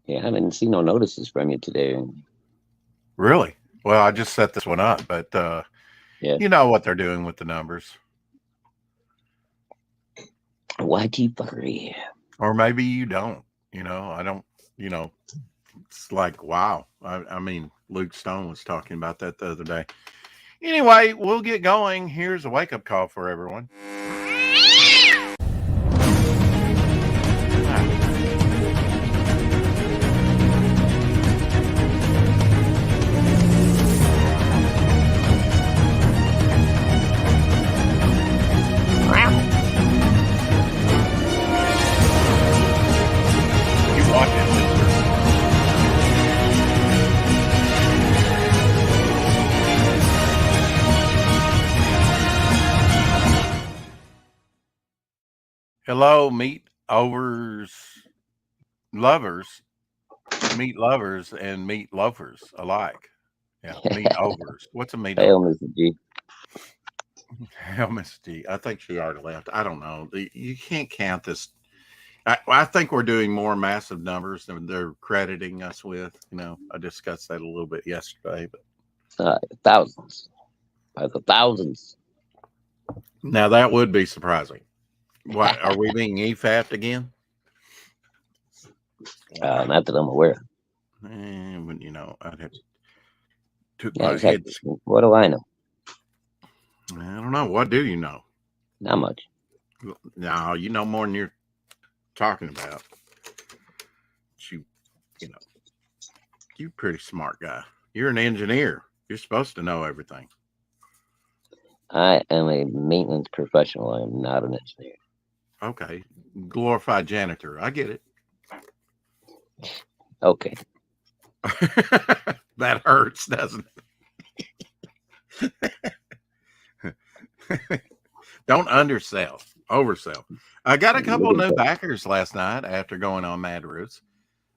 Yeah, I didn't see no notices from you today. Really? Well, I just set this one up, but Yeah. you know what they're doing with the numbers. YT fuckery. Or maybe you don't. I don't, you know, it's like, wow. I mean, Luke Stone was talking about that the other day. Anyway, we'll get going. Here's a wake up call for everyone. You watch it, mister. Hello, lovers, meat lovers, and meat loafers alike. Yeah, meat overs. What's a meat Hail, over? Mr. G. Hell, Miss D. I think she already left. I don't know. You can't count this. I think we're doing more massive numbers than they're crediting us with. I discussed that a little bit yesterday, but Thousands. By the thousands. now that would be surprising. What are we being EFAP'd again? Not that I'm aware of. But I'd have took Yeah, my head. exactly. What do I know? I don't know. What do you know? Not much. No, you know more than you're talking about. You, you know, you're a pretty smart guy. You're an engineer. You're supposed to know everything. I am a maintenance professional. I am not an engineer. Okay, glorified janitor. I get it. Okay. That hurts, doesn't it? Don't undersell, oversell. I got a couple new backers last night after going on Mad Roots.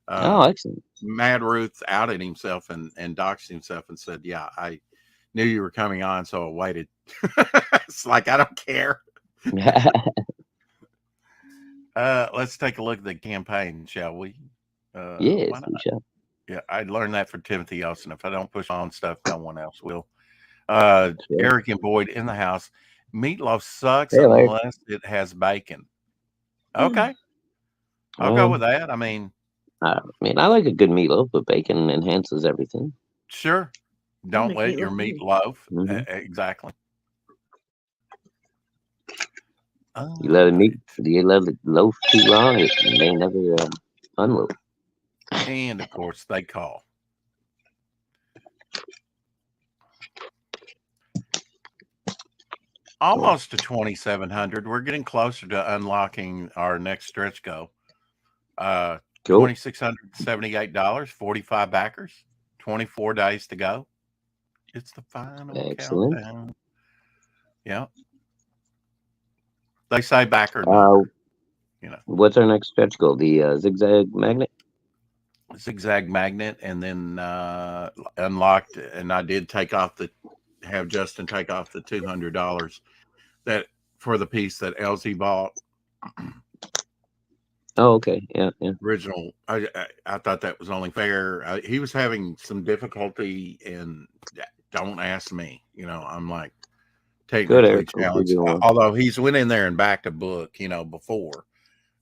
Oh, Uh, excellent. Mad Ruth outed himself and doxed himself and said, "Yeah, I knew you were coming on, so I waited." It's like I don't care. Let's take a look at the campaign, shall we? Why Yes, not? we shall. Yeah, I learned that from Timothy Olsen. If I don't push on stuff, no one else will. Sure. Eric and Boyd in the house. Meatloaf sucks Hey, Larry. unless it has bacon. Okay, I'll go with Well, that. I mean, I mean, I like a good meatloaf, but bacon enhances everything. sure. I Don't make let your meatloaf meat too. loaf. Hmm. Exactly. You let All it meat, right. you let it loaf too long, it may never unloaf. And of course, they call. Oh, Almost to 2,700. We're getting closer to unlocking our next stretch goal. cool. $2,678, 45 backers, 24 days to go. It's the final Excellent. countdown. Yeah. They say backer Uh, number, you know, what's our next stretch goal? The zigzag magnet? zigzag magnet, and then unlocked. And I did have Justin take off the $200 that for the piece that LZ bought. Oh, okay. Yeah, yeah. Original. I thought that was only fair. He was having some difficulty, and don't ask me. I'm like Good, technically Eric. Hope you're challenged. doing well. Although he's went in there and backed a book, before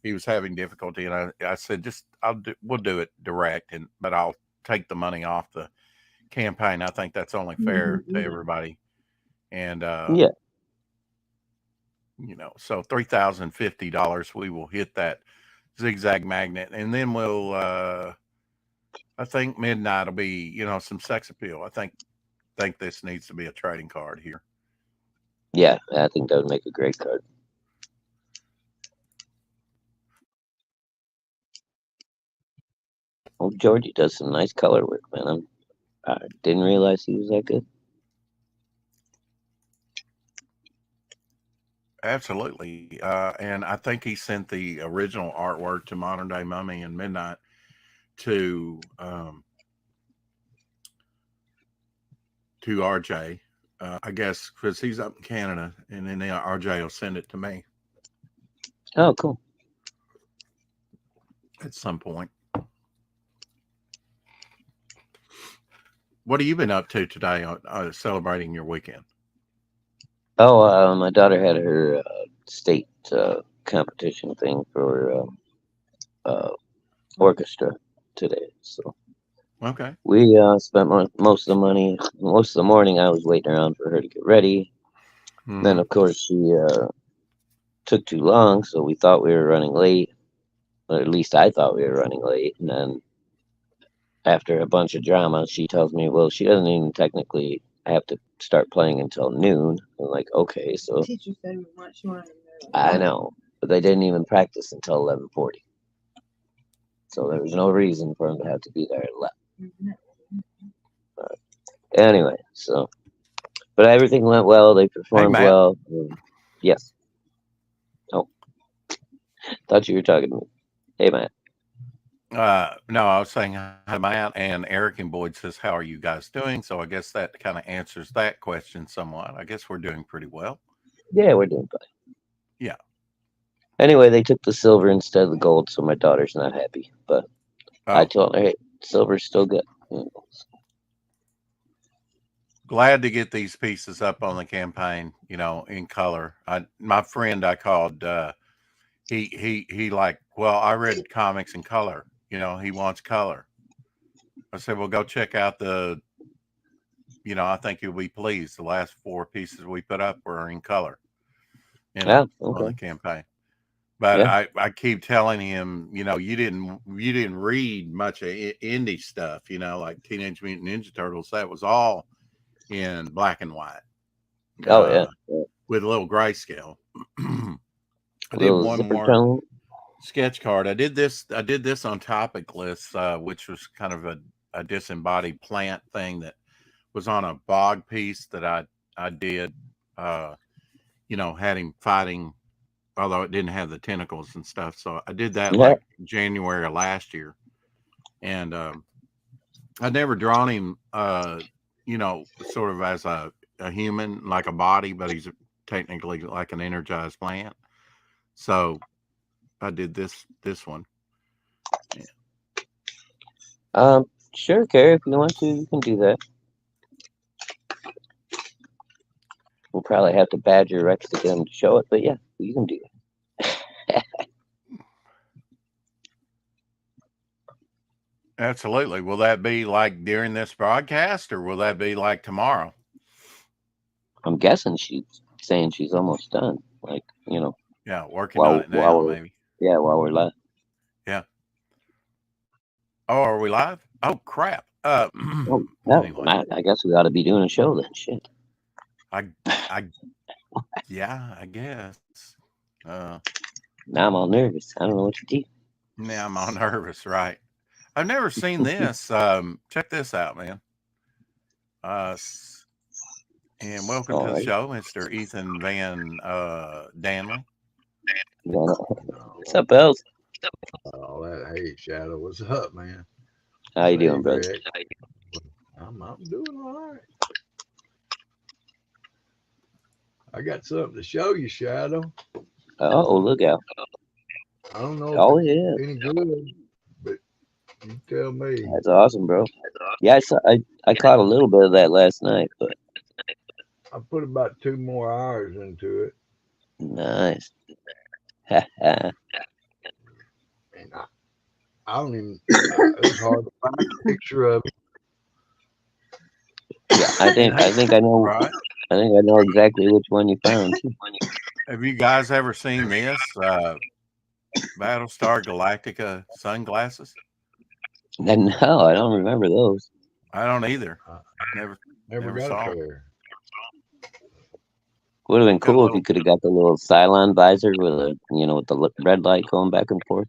he was having difficulty, and I said, just we'll do it direct, but I'll take the money off the campaign. I think that's only fair to everybody, and Yeah. so $3,050 we will hit that zigzag magnet, and then we'll I think midnight will be some sex appeal. I think this needs to be a trading card here. Yeah, I think that would make a great card. Oh, Georgie does some nice color work, man. I didn't realize he was that good. Absolutely, and I think he sent the original artwork to Modern Day Mummy and Midnight to RJ. I guess because he's up in Canada, and then RJ will send it to me Oh, cool. at some point. What have you been up to today on celebrating your weekend? Oh, my daughter had her state competition thing for uh, orchestra today. So Okay. we spent most of the money, most of the morning. I was waiting around for her to get ready. Then, Hmm. of course, she took too long, so we thought we were running late. Or at least I thought we were running late. And then after a bunch of drama, she tells me, well, she doesn't even technically have to start playing until noon. I'm like, okay, so teacher said we want she wanted to know. I know, but they didn't even practice until 11:40, so there was no reason for them to have to be there at 11. Anyway, so but everything went well. They Hey, performed Matt. well. Yes. Oh, thought you were talking to me. Hey, man. No, I was saying hi to Matt, and Eric and Boyd says, "How are you guys doing?" So I guess that kind of answers that question somewhat. I guess we're doing pretty well. Yeah, we're doing fine. Yeah. Anyway, they took the silver instead of the gold, so my daughter's not happy. But I Oh, told her, hey, silver's still good. glad to get these pieces up on the campaign. In color. My friend I called. He like. Well, I read comics in color. He wants color. I said, well, go check out the. I think you'll be pleased. The last four pieces we put up were in color. Yeah, On okay. the campaign. But Yeah. I keep telling him, you didn't read much of indie stuff, like Teenage Mutant Ninja Turtles. That was all in black and white, Oh, yeah. uh, with a little grayscale. I A did little one zipper more tone. sketch card. I did this. I did this on Topic List, which was kind of a disembodied plant thing that was on a bog piece that I did. Uh, had him fighting, although it didn't have the tentacles and stuff. So I did that Yeah. like January of last year, and I'd never drawn him, sort of as a human, like a body, but he's technically like an energized plant. So I did this one. Yeah. Sure, Carrie, if you want to, you can do that. We'll probably have to badger Rex to get him to show it, but yeah, you can do it. Absolutely. Will that be like during this broadcast, or will that be like tomorrow? I'm guessing she's saying she's almost done. Like, Yeah, working on while it while now, we're maybe. yeah, while we're live. Yeah. Oh, are we live? Oh, crap. Oh, no, Anyway, I guess we ought to be doing a show then. Shit. I, I, yeah, I guess. Now I'm all nervous. I don't know what to do. Now I'm all nervous, right? I've never seen this. Check this out, man. Uh, and welcome to All the right. show, Mr. Ethan Van Danley. Yeah. What's Oh, up, Els? oh, that hey Shadow, what's up, man? How you Hey doing, brother? Rick, I'm doing all right. I got something to show you, Shadow. Oh, look out. I don't know if Oh, it's yeah. any good, but you tell me. That's awesome, bro. Yeah, I caught a little bit of that last night, but I put about 2 more hours into it, nice. Yeah, and I don't even. It was hard to find a picture of it. Right? I think I know exactly which one you found too. Have you guys ever seen this Battlestar Galactica sunglasses? And no, I don't remember those. I don't either. I Never, never never got a saw them. pair. Would have been Got a cool if you little. could have got the little Cylon visor with with the red light going back and forth.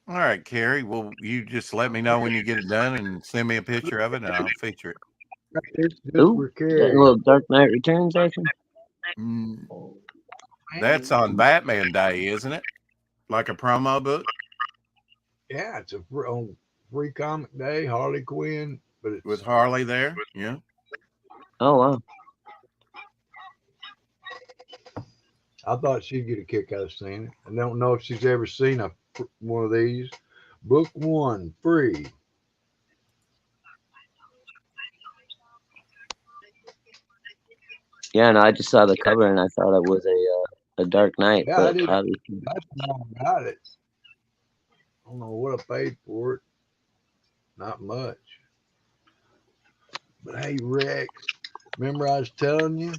All right, Carrie. Well, you just let me know when you get it done and send me a picture of it, and I'll feature it. It's just Ooh, for that Carrie. little Dark Knight Returns action. Mm, that's Man, on Batman Day, isn't it? Like a promo book yeah, it's on Free Comic Day, Harley Quinn, but with it's. Harley there. Yeah. Oh wow. I thought she'd get a kick out of seeing it. I don't know if she's ever seen one of these. Book one, free. Yeah, no, I just saw the cover and I thought it was a Dark Knight, Yeah, I but did. obviously, That's how I got it. I don't know what I paid for it. Not much. But hey, Rex, remember I was telling you?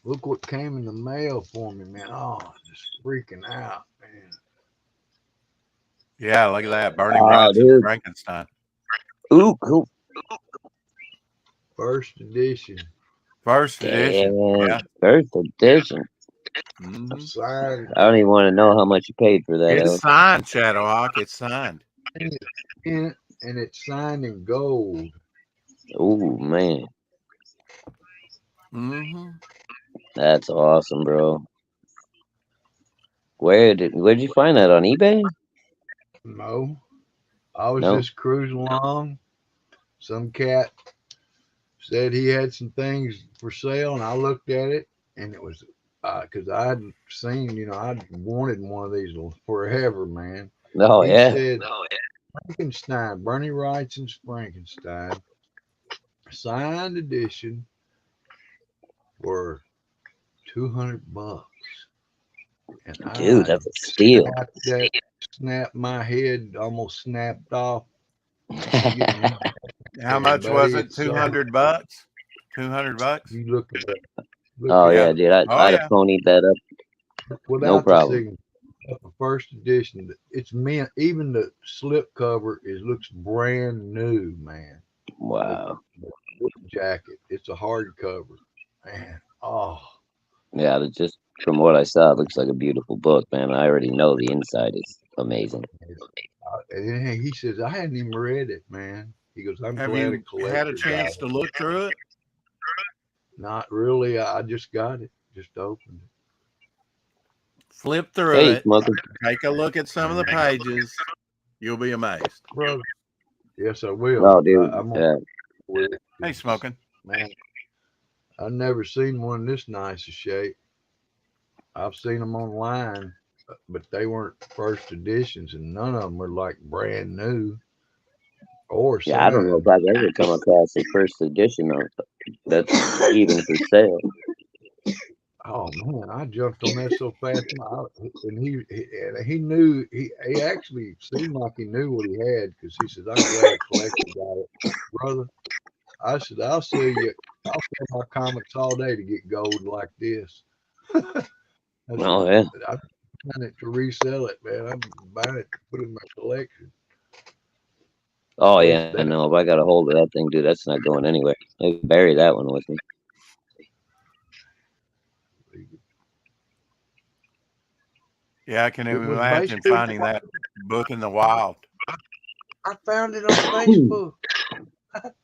Look what came in the mail for me, man. Oh, just freaking out, man. Yeah, look at that. Bernie oh, Wrightson's dude, Frankenstein. ooh, cool, First edition. First edition. damn, Yeah. first edition. Hmm. Signed. I don't even want to know how much you paid for that. It's El. signed, Shadowhawk. It's signed. And it's signed in gold. Ooh, man, Hmm. that's awesome, bro. Where'd you find that on eBay? No. I was No. just cruising along. Some cat said he had some things for sale, and I looked at it, and it was because I hadn't seen, I'd wanted one of these forever, man. Oh He yeah, said Frankenstein, Bernie Wrightson's Frankenstein, signed edition for $200, and dude, I that's a steal. snapped my head, almost snapped off. Getting me, How and much was buddy, it? it's so 200 bucks? 200 bucks? you look at it, look Oh at Yeah. yeah, it dude, Oh I'd have yeah. ponied that up, no without the problem. signature. The first edition, it's meant. Even the slip cover looks brand new, man. The, Wow. the jacket, it's a hardcover, man. Oh, Yeah, just from what I saw, it looks like a beautiful book, man. I already know the inside is amazing. and he says I hadn't even read it, man. He goes, I'm Have glad a you had a collector got chance it. to look through it? Not really. I just got it, just opened Flip through Hey, it. Smoker. Take a look at some of the it, pages. You'll be amazed. brother. Yes, I will. Oh, dude. I'm on Yeah. with Hey, smoking. man. I've never seen one this nice a shape. I've seen them online, but they weren't first editions, and none of them were like brand new or Yeah, I don't know if signed. I've ever come across a first edition of that's even for sale. Oh man, I jumped on that so fast, and he knew he actually seemed like he knew what he had because he says, "I'm glad a collector got it, brother." I said, I'll sell my comics all day to get gold like this." I said, Oh yeah. I'm buying it to resell it, man. I'm buying it to put in my collection. Oh That's yeah. that. No, if I got a hold of that thing, dude, that's not going anywhere. I can bury that one with me. Yeah, I can It was imagine basically. finding that book in the wild I found it on Facebook.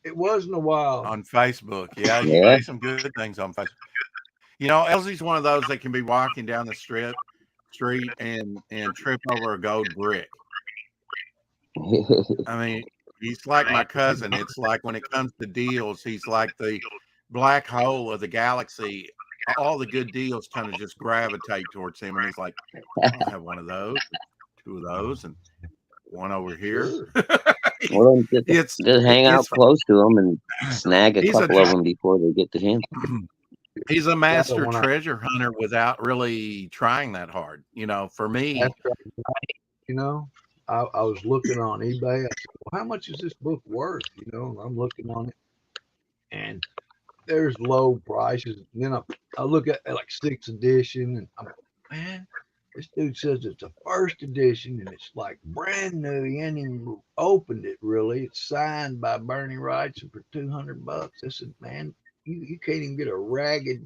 It wasn't a while. on Facebook. Yeah, you can Yeah. do some good things on Facebook. You know, Elsie's one of those that can be walking down the street and trip over a gold brick. I mean, he's like my cousin. It's like when it comes to deals, he's like the black hole of the galaxy. All the good deals kind of just gravitate towards him, and he's like, "I'll have one of those, two of those, and one over here." Sure. Well, then it's just hang out it's close to them and snag a he's a couple of them before they get to him. he's a Yeah, master when treasure hunter without really trying that hard. You know, for me, after you know, I was looking on eBay. I said, well, how much is this book worth? I'm looking on it, and there's low prices. And then I look at like sixth edition, and I'm man, this dude says it's a first edition, and it's like brand new. He ain't even opened it really. It's signed by Bernie Wrightson for $200. I said, man, you can't even get a ragged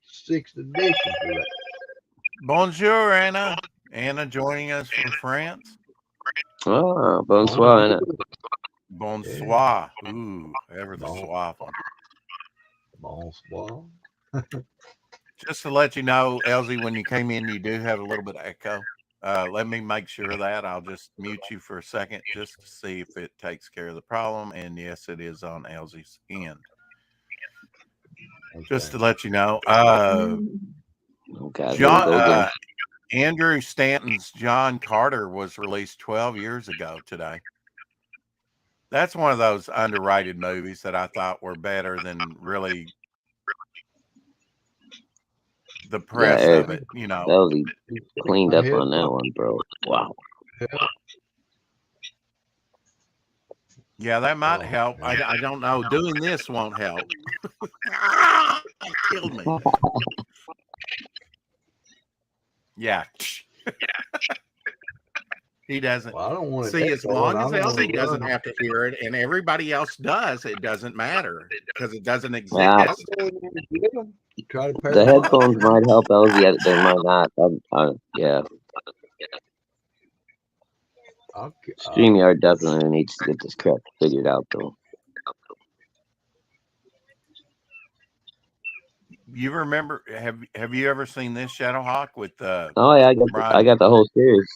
sixth edition for that. bonjour, Anna. Anna joining us from France. Oh, bonsoir. Innit? Yeah, Bonsoir. Ooh, ever the bon, suave one. bonsoir. Just to let you know, Elsie, when you came in, you do have a little bit of echo. Let me make sure of that. I'll just mute you for a second just to see if it takes care of the problem. And yes, it is on Elsie's end. Just to Okay. let you know. Oh God, here we John go again. Andrew Stanton's John Carter was released 12 years ago today. That's one of those underrated movies that I thought were better than really the Yeah, press Eric, of it, you know. that was he You cleaned my up on that headphones one, bro. Wow. help? Yeah, that might Oh help. man. I don't know. Doing this won't help. Ah, it killed me. Yeah. He doesn't Well, I don't want it see, as echoing. long I as don't want Elsie to doesn't run. have to hear it and everybody else does, it doesn't matter because it doesn't Yeah, I'll exist. go in there and get them. Try to pair the them up, headphones man. might help LZ. They might not. Yeah, I'll, StreamYard definitely needs to get this crap figured out, though. You remember, have you ever seen this Shadowhawk with Oh yeah, I Brian? got the whole series.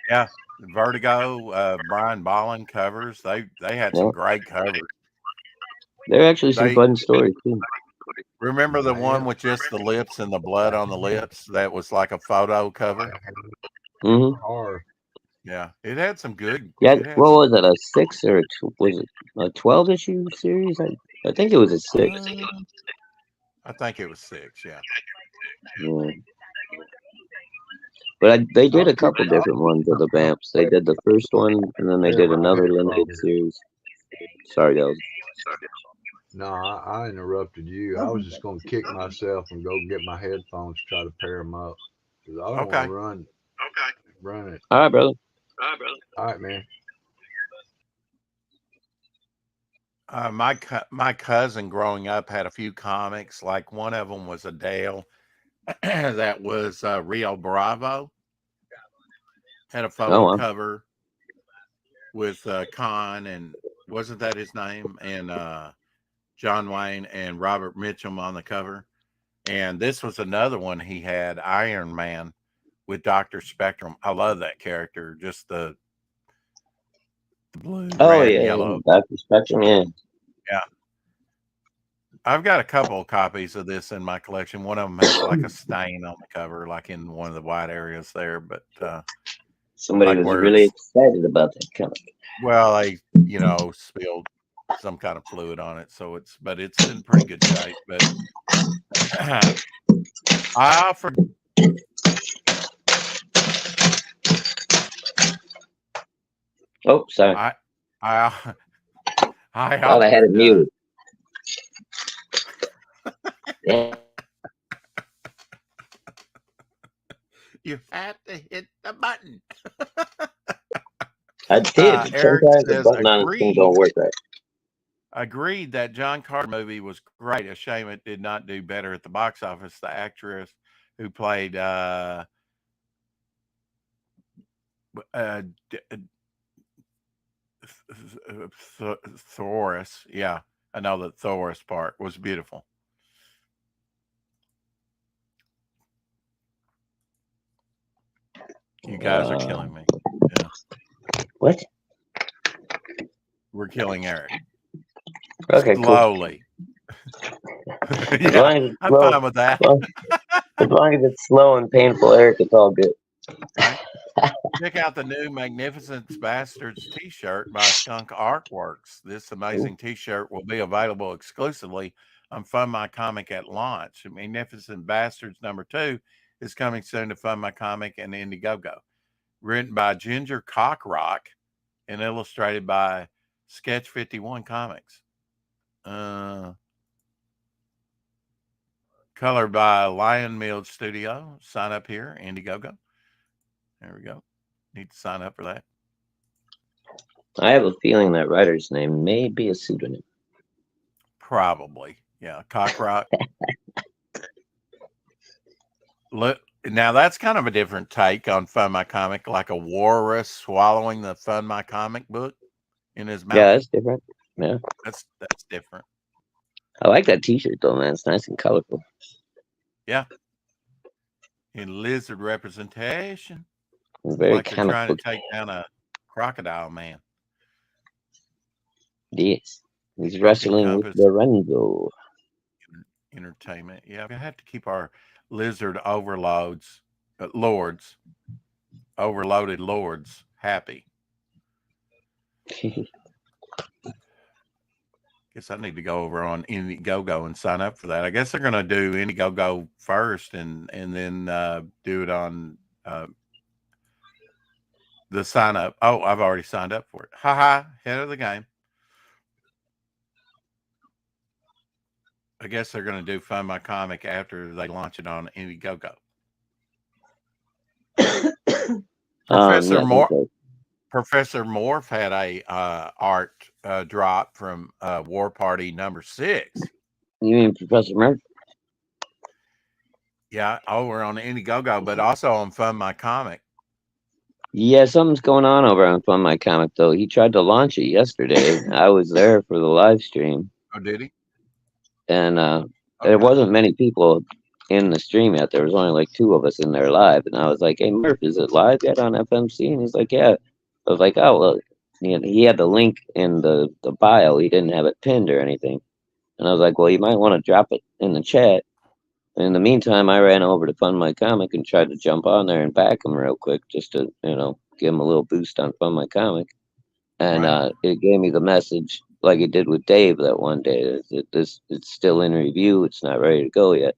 Yeah, Vertigo, Brian Bolland covers. They had Yeah, some great covers. there are actually some They fun stories too. remember the one man. with just the lips and the blood on the lips that was like a photo cover. Hmm. Hard. Yeah, it had some good. Yeah, It had what some. was it? A 6 or was it a 12 issue series? I think it was a 6. I think it was 6. Yeah. Yeah. But they did I'll a keep. couple different ones of the Vamps. They did the first one, and then they Pair did my another limited headphones. series. Sorry, that was. No, I interrupted you. I was just gonna kick myself and go get my headphones, try to pair them up, because I don't want to Okay. run it. All right, brother. All right, man. My cousin growing up had a few comics. Like one of them was a Dale that was Rio Bravo. Had a Oh, photo well. cover with Con and wasn't that his name? And John Wayne and Robert Mitchum on the cover. And this was another one he had, Iron Man with Dr. Spectrum. I love that character. Just the blue, Oh red, and yeah, yellow. Dr. Spectrum. Yeah. Yeah. I've got a couple of copies of this in my collection. One of them has like a stain on the cover, like in one of the white areas there. But Somebody like was where really it's, excited about that comic. well, they, spilled some kind of fluid on it. So but it's in pretty good shape. But I offered. Oh, sorry. I, I, I Thought I had it offered. muted. Yeah. You have to hit the button. I did, but Eric sometimes the says button on this thing don't work right. agreed that John Carter movie was great. A shame it did not do better at the box office. The actress who played Thoris, yeah, I know that Thoris part was beautiful. You guys are killing me. Yeah. What? We're killing Eric. Okay, slowly. Cool. Yeah, I'm fine with that. As long as it's slow and painful, Eric, it's all good. Right. Check out the new Magnificent Bastards t-shirt by Skunk Artworks. This amazing t-shirt will be available exclusively on Fund My Comic at launch. Magnificent Bastards #2 is coming soon to Fund My Comic and Indiegogo. Written by Ginger Cockrock and illustrated by Sketch 51 Comics. Colored by Lion Mill Studio. Sign up here, Indiegogo. There we go. Need to sign up for that. I have a feeling that writer's name may be a pseudonym. Probably. Yeah. Cockrock. Look, now that's kind of a different take on Fund My Comic, like a walrus swallowing the Fund My Comic book in his mouth. Yeah, that's different. Yeah. That's different. I like that t-shirt though, man. It's nice and colorful. Yeah. In lizard representation. Very like they're trying to take down a crocodile man. Yes. He's wrestling with Lorenzo. Entertainment. Yeah, we have to keep our lizard overloaded lords happy. guess I need to go over on Indiegogo and sign up for that. I guess they're going to do Indiegogo first and then do it on the sign up. Oh, I've already signed up for it. Ha, head of the game. I guess they're going to do Fund My Comic after they launch it on Indiegogo. Professor Morph had a art drop from War Party number 6. You mean Professor Murph? Yeah, over on Indiegogo, but also on Fund My Comic. Yeah, something's going on over on Fund My Comic, though. He tried to launch it yesterday. I was there for the live stream. Oh, did he? And there wasn't many people in the stream yet. There was only like 2 of us in there live. And I was like, hey, Murph, is it live yet on FMC? And he's like, yeah. I was like, oh, well, he had the link in the bio. He didn't have it pinned or anything. And I was like, well, you might want to drop it in the chat. In the meantime, I ran over to Fund My Comic and tried to jump on there and back him real quick just to, give him a little boost on Fund My Comic. And it gave me the message like it did with Dave that one day. It's still in review. It's not ready to go yet.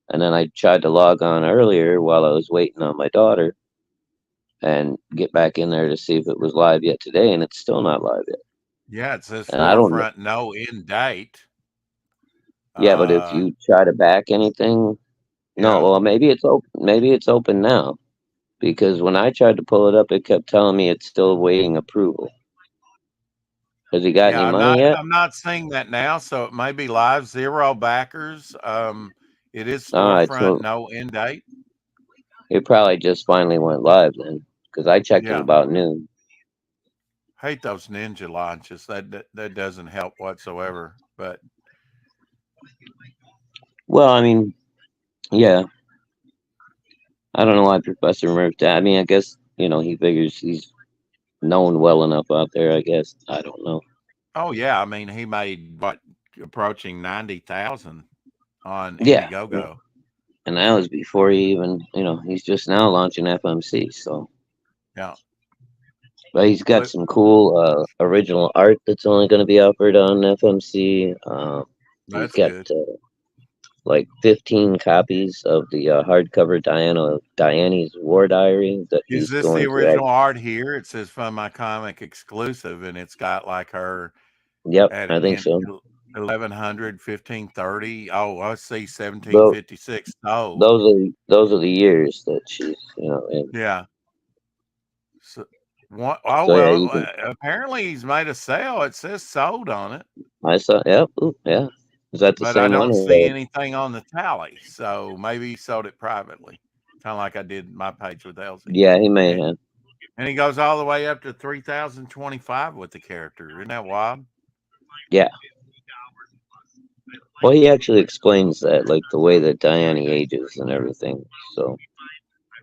And then I tried to log on earlier while I was waiting on my daughter and get back in there to see if it was live yet today, and it's still not live yet. Yeah, it says forefront, no end date. Yeah, but if you try to back anything, no. Well, maybe it's open. Maybe it's open now, because when I tried to pull it up, it kept telling me it's still waiting approval. Has he got any money yet? I'm not seeing that now, so it may be live. 0 backers. It is storefront, no end date. It probably just finally went live then, because I checked it about noon. Hate those ninja launches. That doesn't help whatsoever. But well, I mean, yeah. I don't know why Professor Murph did. I mean, I guess, he figures he's known well enough out there, I guess. I don't know. Oh, yeah. I mean, he made, approaching 90,000 on Indiegogo. Yeah. And that was before he even, he's just now launching FMC, so. Yeah. But he's got some cool original art that's only going to be offered on FMC. He's got like 15 copies of the hardcover Diane's War Diary. Is this the original art here? It says Fund My Comic exclusive, and it's got like her. Yep, I think so. 1100, 1530. Oh, I see 1756. Oh, those are the years that she's in. Yeah. So, apparently he's made a sale. It says sold on it. I saw. Yep. Yeah. Is that the but same I don't one see anything on the tally, so maybe he sold it privately, kind of like I did my page with Elsie. Yeah, he may have. And he goes all the way up to 3,025 with the character. Isn't that wild? Yeah. Well, he actually explains that, like the way that Diane ages and everything. So,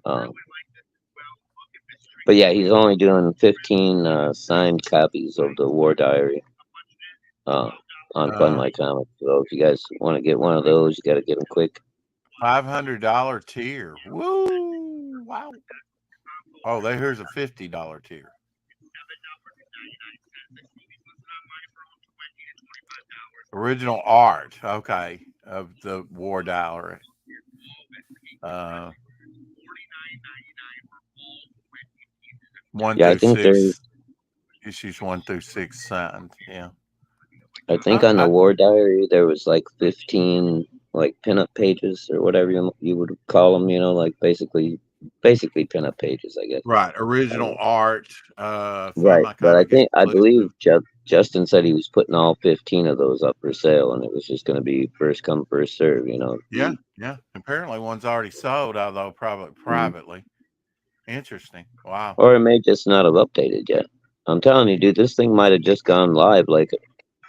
but yeah, he's only doing 15 signed copies of the War Diary on Fund My Comic. So if you guys want to get one of those, you got to get them quick. $500 tier. Woo! Wow. Oh, here's a $50 tier. Original art, okay, of the War Diary. 1 through 6 issues 1 through 6 signed. Yeah. I think on the War Diary there was like 15 like pinup pages or whatever you would call them. Like basically pinup pages, I guess. Right. Original art. Right. But I believe Justin said he was putting all 15 of those up for sale, and it was just going to be first come, first serve. Yeah. Yeah. Apparently, one's already sold, although probably privately. Interesting. Wow. Or it may just not have updated yet. I'm telling you, dude, this thing might have just gone live like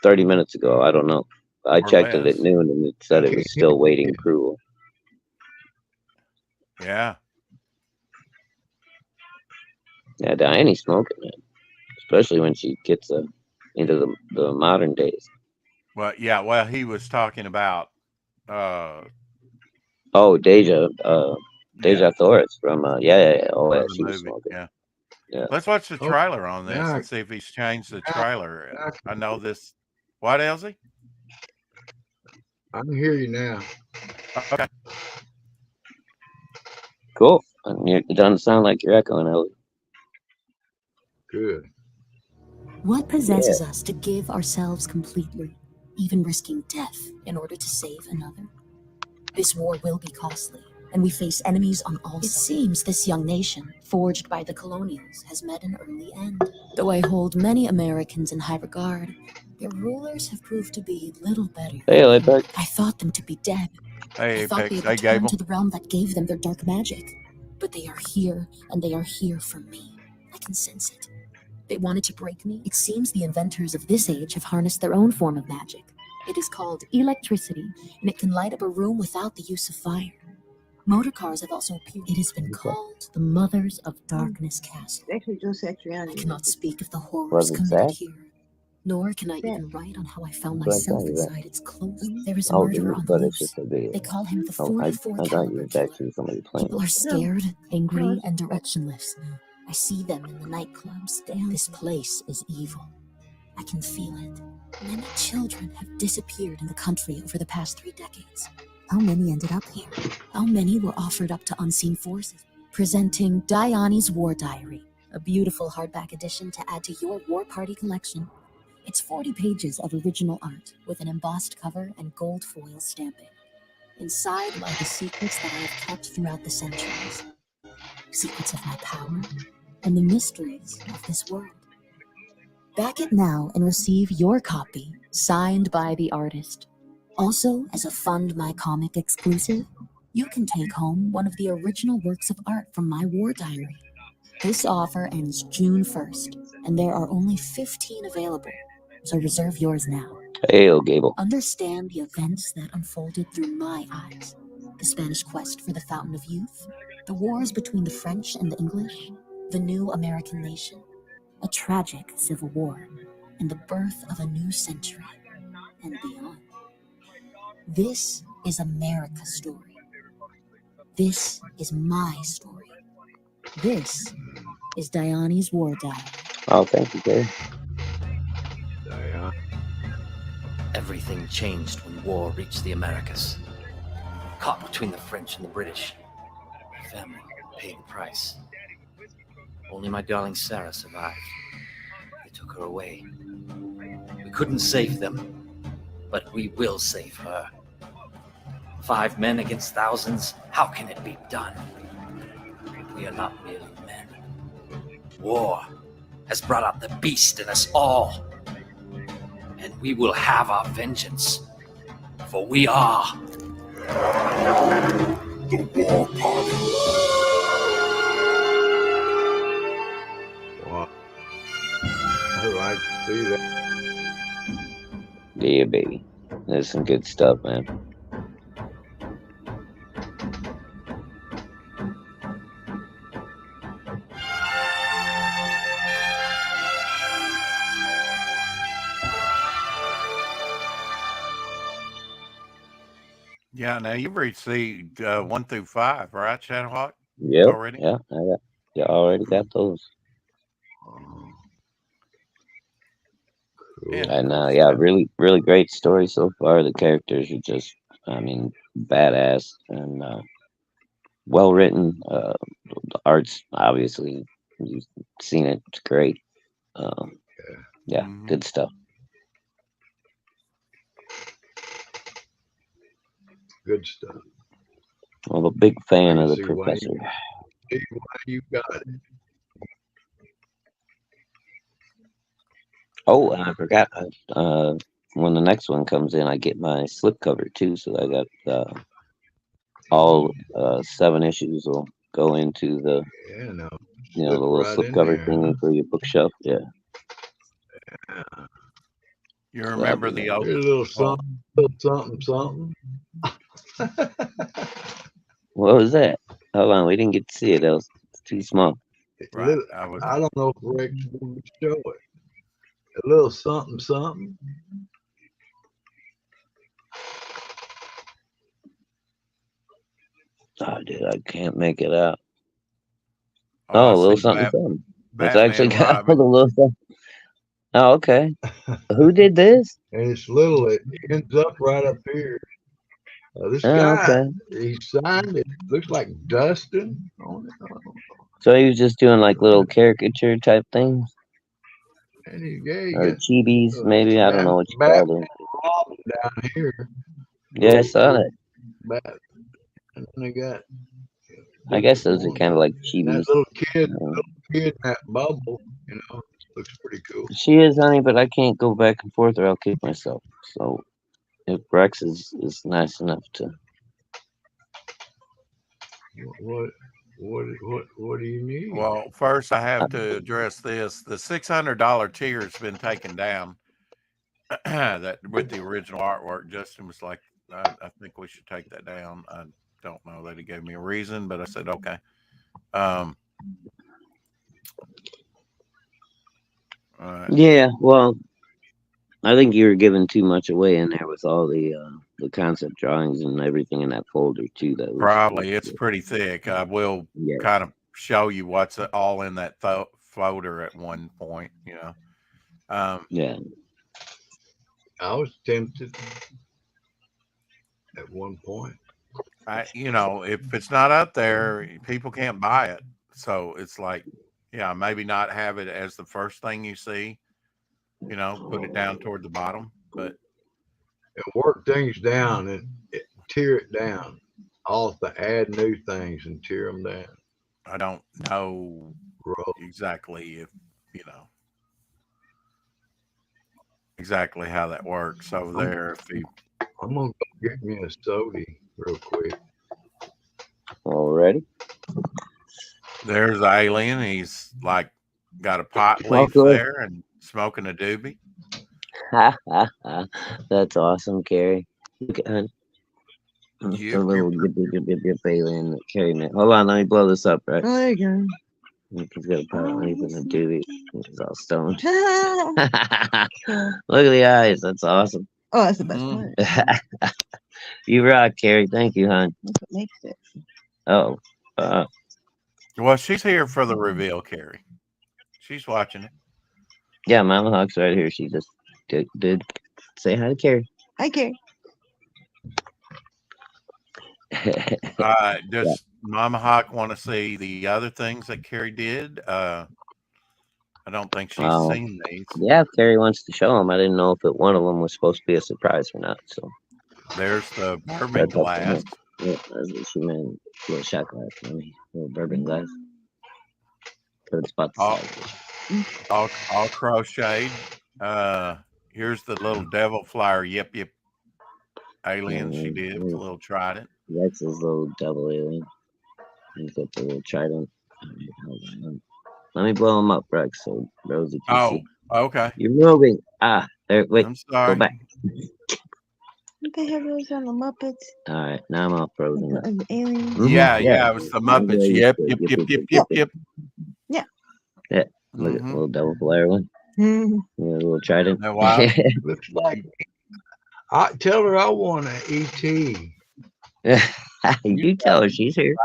30 minutes ago. I don't know. I checked it at noon, and it said it was still waiting approval. Yeah. Yeah, Diane's smoking, man. Especially when she gets into the modern days. Well, yeah. Well, he was talking about. Deja Thoris from Oh yeah, she was smoking. Yeah. Let's watch the trailer on this and see if he's changed the trailer. I know this. What, Elsie? I can hear you now. Okay. Cool. It doesn't sound like you're echoing, Ellie. Good. What possesses us to give ourselves completely, even risking death in order to save another? This war will be costly, and we face enemies on all sides. It seems this young nation, forged by the colonials, has met an early end. Though I hold many Americans in high regard, their rulers have proved to be little better. Hey, Apex. I thought them to be dead. Hey, I thought they Apex. had Hey, returned Gable. to the realm that gave them their dark magic. But they are here, and they are here for me. I can sense it. They wanted to break me. It seems the inventors of this age have harnessed their own form of magic. It is called electricity, and it can light up a room without the use of fire. Motor cars have also appeared. It has been called the Mothers of Darkness Castle. I cannot speak of the horrors Was it committed sad? here, nor can I even write on how I found That's what I myself thought you inside its closed. There is a Oh, murderer dude, on the but it's loose. just a video. They call him the Oh, I 44 thought you caliber was killer. actually somebody playing. People are scared, angry, and directionless. I see them in the nightclubs. This place is evil. I can feel it. Many children have disappeared in the country over the past 3 decades. How many ended up here? How many were offered up to unseen forces? Presenting Diane's War Diary, a beautiful hardback edition to add to your War Party collection. It's 40 pages of original art with an embossed cover and gold foil stamping. Inside lie the secrets that I have kept throughout the centuries. Secrets of my power and the mysteries of this world. Back it now and receive your copy, signed by the artist. Also, as a Fund My Comic exclusive, you can take home one of the original works of art from my War Diary. This offer ends June 1st, and there are only 15 available, so reserve yours now. Heyo, Gable. Understand the events that unfolded through my eyes. The Spanish quest for the Fountain of Youth, the wars between the French and the English, the new American nation, a tragic civil war, and the birth of a new century, and beyond. This is America's story. This is my story. This is Diane's War Diary. Oh, thank you, Gary. Diane. Everything changed when war reached the Americas. Caught between the French and the British, my family paid the price. Only my darling Sarah survived. They took her away. We couldn't save them, but we will save her. 5 men against thousands, how can it be done? We are not merely men. War has brought out the beast in us all. And we will have our vengeance, for we are the War Party. Wow. I like to see that. Yeah, baby. There's some good stuff, man. Yeah, now you've received 1 through 5, right, Shadowhawk? Yep. Already? Yeah, you already got those. Cool. Yeah. And yeah, really, really great story so far. The characters are just, I mean, badass and well written. The art's obviously, you've seen it. It's great. Yeah, Mhm. good stuff. Good stuff. I'm a big fan I of the see why professor. you got it. Oh, and I forgot. When the next one comes in, I get my slipcover too. So I got all 7 issues will go into the Yeah, no. the Slip little right in slipcover there, thingy huh? for your bookshelf. Yeah. Yeah. You So remember the old... Here's a little something. What was that? Hold on, we didn't get to see it. It's too small. Right. I don't know if Rex would show it. A little something. Oh, dude, I can't make it out. I Oh, a little see something. It's Batman actually got all Robin. the little stuff. Oh, okay. Who did this? And it's little. It ends up right up here. This Oh, guy, okay. he signed it. Looks like Dustin on it. So he was just doing like little caricature type things, And he or got chibis, maybe. I don't know what you Bat call them. Robin down here. Yeah, I saw that. Bat, and then they got I guess different those are ones. kind of like And that chibis. little kid in that bubble, looks pretty cool. She is, honey, but I can't go back and forth or I'll kick myself. So if Rex is nice enough to. What do you need? Well, first I have to address this. The $600 tier has been taken down. That with the original artwork, Justin was like, I think we should take that down. I don't know that he gave me a reason, but I said okay. Yeah, well, I think you were giving too much away in there with all the concept drawings and everything in that folder too. That was Probably it's pretty thick. I will kind of show you what's all in that folder at one point. Yeah. I was tempted at one point. If it's not up there, people can't buy it. So it's like, yeah, maybe not have it as the first thing you see. Put it down toward the bottom, but work things down and tear it down. I'll have to add new things and tear them down. I don't know exactly if exactly how that works over there. I'm gonna go get me a soda real quick. Already. There's the alien. He's like got a pot leaf there and smoking a doobie. That's awesome, Carrie. Look at honey. The little yip alien that Carrie made. Hold on, let me blow this up, right? Oh, there you He's got a pot leaf and a doobie. He's all stoned. Look at the eyes. That's awesome. Oh, that's the best part. You rock, Carrie. Thank you, hon. That's what makes it. Oh. Well, she's here for the reveal, Carrie. She's watching it. Yeah, Mama Hawk's right here. She just did say hi to Carrie. Hi, Carrie. Does Mama Hawk want to see the other things that Carrie did? I don't think she's seen these. Yeah, if Carrie wants to show them. I didn't know if one of them was supposed to be a surprise or not. So there's the bourbon glass. Yeah, that's what she meant. A little shot glass, maybe. A little bourbon glass. But it's about the size. All crocheted. Here's the little devil flower. Yep. Alien. She did with a little trident. That's his little devil alien. He's got the little trident. Let me blow him up, Rex, so Rosie can see. Okay. You're moving. There. Wait. I'm sorry. Go back. They have those on the Muppets. All right, now I'm all frozen. The aliens. Yeah, it was the Muppets. Yep. Yeah. Yeah. Look at the little devil flare one. Mm-hmm. Yeah, a little trident. Oh, wow. Looks like. I tell her I want an ET. You tell her she's here.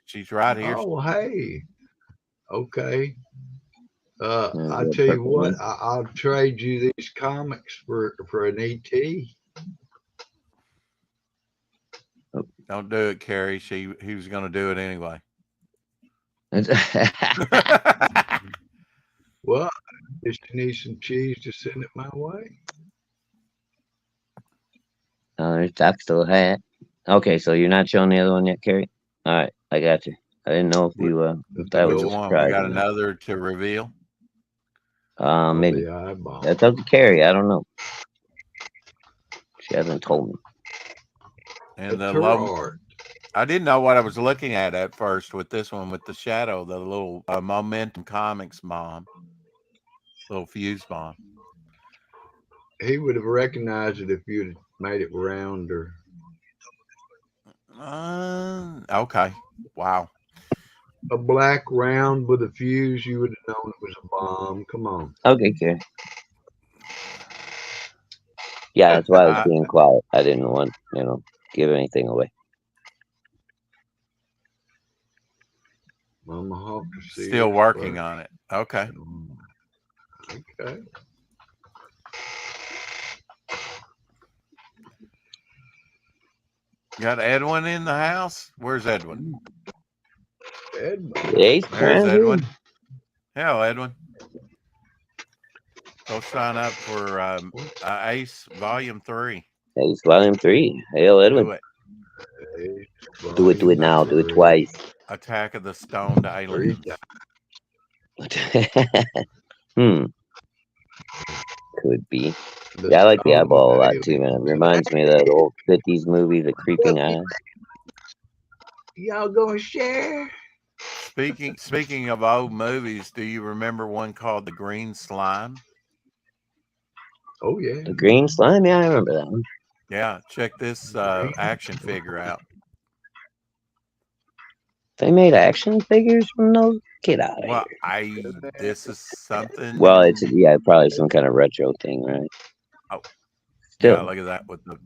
She's right here. Oh, hey. Okay. I'll tell you what. I'll trade you these comics for an ET. Don't do it, Carrie. He was going to do it anyway. Well, just need some cheese to send it my way. There's Doc's hat. Okay, so you're not showing the other one yet, Carrie? All right, I got you. I didn't know if you if that was a surprise. We got another to reveal. Maybe that's up to Carrie. I don't know. She hasn't told me. And the logo. I didn't know what I was looking at first with this one, with the shadow, the little Momentum Comics bomb, little fuse bomb. He would have recognized it if you'd made it rounder. Okay. Wow. A black round with a fuse, you would have known it was a bomb. Come on. Okay, Carrie. Yeah, that's why I was being quiet. I didn't want, give anything away. Mama Hawk to see. Still working on it. Okay. Okay. Got Edwin in the house. Where's Edwin? Ace There's around Edwin. here. Hello, Edwin. Go sign up for Ace Volume 3. Ace Volume 3. Hail Edwin. Do it. Do it now. Do it twice. Attack of the Stoned Aliens. Could be. Yeah, I like the eyeball a lot too, man. It reminds me of that old 50s movie, The Creeping Eye. Y'all gonna share? Speaking of old movies, do you remember one called The Green Slime? Oh yeah. The Green Slime? Yeah, I remember that one. Yeah, check this action figure out. They made action figures from those? Get out of Well, here. this is something. Well, it's probably some kind of retro thing, right? Oh, still. Yeah, look at that with the.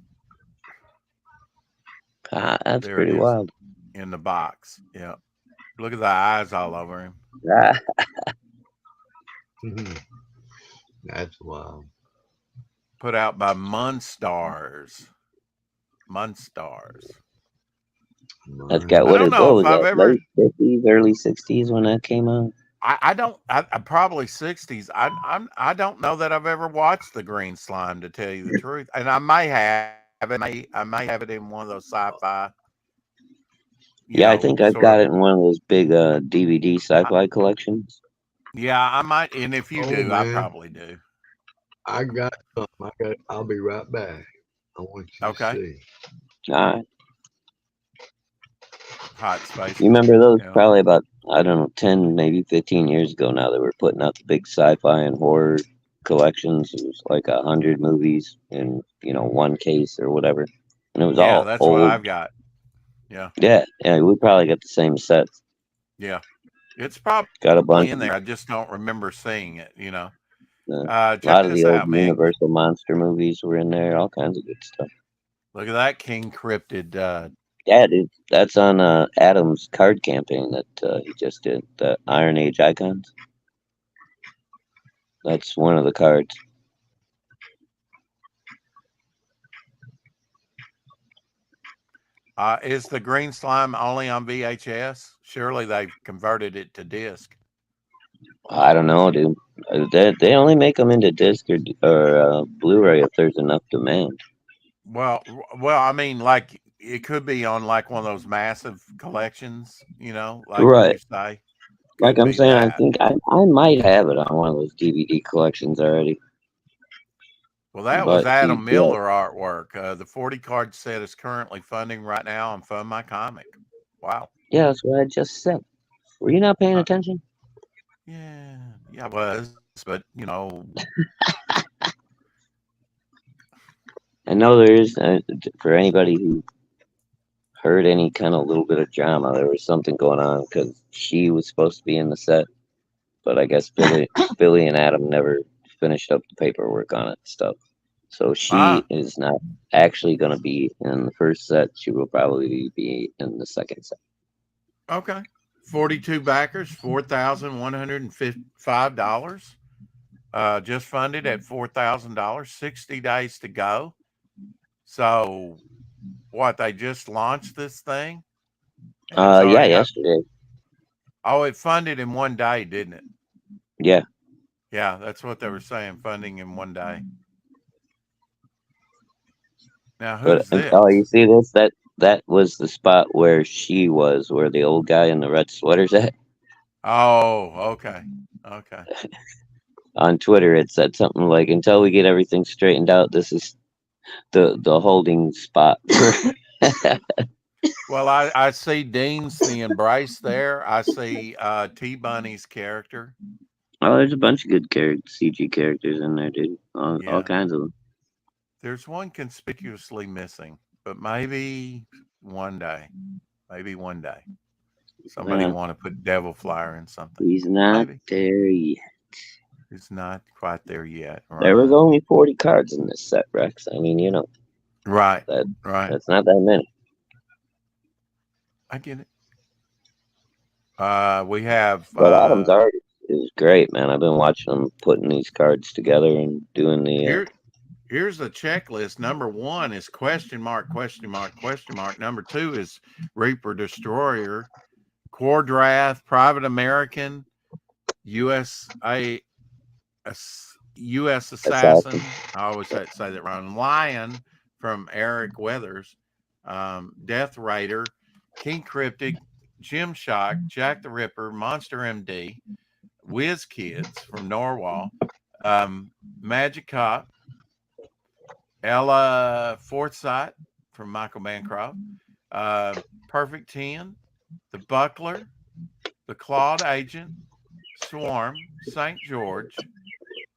That's there pretty wild. In the box. Yeah, look at the eyes all over him. That's wild. Put out by Munstars. That's got what was that? Late 50s, early 60s when that came out. I probably 60s. I don't know that I've ever watched The Green Slime, to tell you the truth, and I may have it. I may have it in one of those sci-fi. I think I've got it in one of those big DVD sci-fi collections. Yeah, I might, and if you do, man, I probably do. I got something. I'll be right back. I want you to see. All right. Hot Space. You remember those probably about, I don't know, 10, maybe 15 years ago now, they were putting out the big sci-fi and horror collections. It was like 100 movies in, one case or whatever. And it was all that's old. what I've got. Yeah, we probably got the same sets. Yeah, it's probably got a bunch in there. I just don't remember seeing it, a Check lot of this the out, old man. Universal monster movies were in there, all kinds of good stuff. Look at that King Cryptid. Yeah, dude, that's on Adam's card campaign that he just did, the Iron Age Icons. That's one of the cards. Is the Green Slime only on VHS? Surely they've converted it to disc. I don't know, dude. They only make them into disc or Blu-ray if there's enough demand. Well, I mean, like it could be on like one of those massive collections, like right. you say. Like I'm saying, I think I might have it on one of those DVD collections already. Well, that was Adam Miller artwork. The 40 card set is currently funding right now on Fund My Comic. Wow. Yeah, that's what I just said. Were you not paying attention? Yeah, I was, but I know there is, for anybody who heard any kind of little bit of drama, there was something going on because she was supposed to be in the set, but I guess Billy and Adam never finished up the paperwork on it and stuff. So she is not actually going to be in the first set. She will probably be in the second set. Okay. 42 backers, $4,155. Just funded at $4,000. 60 days to go. So, what? They just launched this thing? Yesterday. Oh, it funded in one day, didn't it? Yeah. Yeah, that's what they were saying. Funding in one day. Now, who's this? Oh, you see this? That was the spot where she was, where the old guy in the red sweater's at. Oh, okay. On Twitter, it said something like, "Until we get everything straightened out, this is the holding spot." Well, I see Dean's The Embrace there. I see T Bunny's character. Oh, there's a bunch of good CG characters in there, dude. All kinds of them. There's one conspicuously missing, but maybe one day. Somebody want to put Devil Flyer in something. He's not there yet. He's not quite there yet. Right. There was only 40 cards in this set, Rex. I mean, Right. That's not that many. I get it. We have. But Adam's art is great, man. I've been watching him putting these cards together and doing the. Here's the checklist. Number 1 is question mark, question mark, question mark. Number 2 is Reaper Destroyer, Quardrath, Private American, U.S. Assassin. I always say that wrong. Lion from Eric Weathers, Death Raider, King Cryptic, Jim Shock, Jack the Ripper, Monster MD, Whiz Kids from Norwal, Magic Cop, Ella Forsyth from Michael Bancroft, Perfect 10, The Buckler, The Clawed Agent, Swarm, St. George,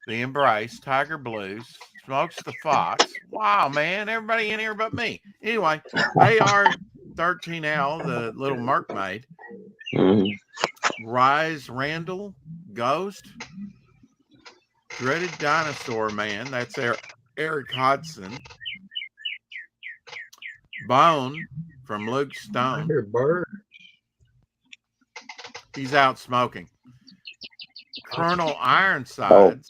The Embrace, Tiger Blues, Smokes the Fox. Wow, man, everybody in here but me. Anyway, AR-13L, the little mermaid, Rise Randall, Ghost, Dreaded Dinosaur Man, that's Eric Hodson, Bone from Luke I Stone. hear bird. He's out smoking. Colonel Ironsides,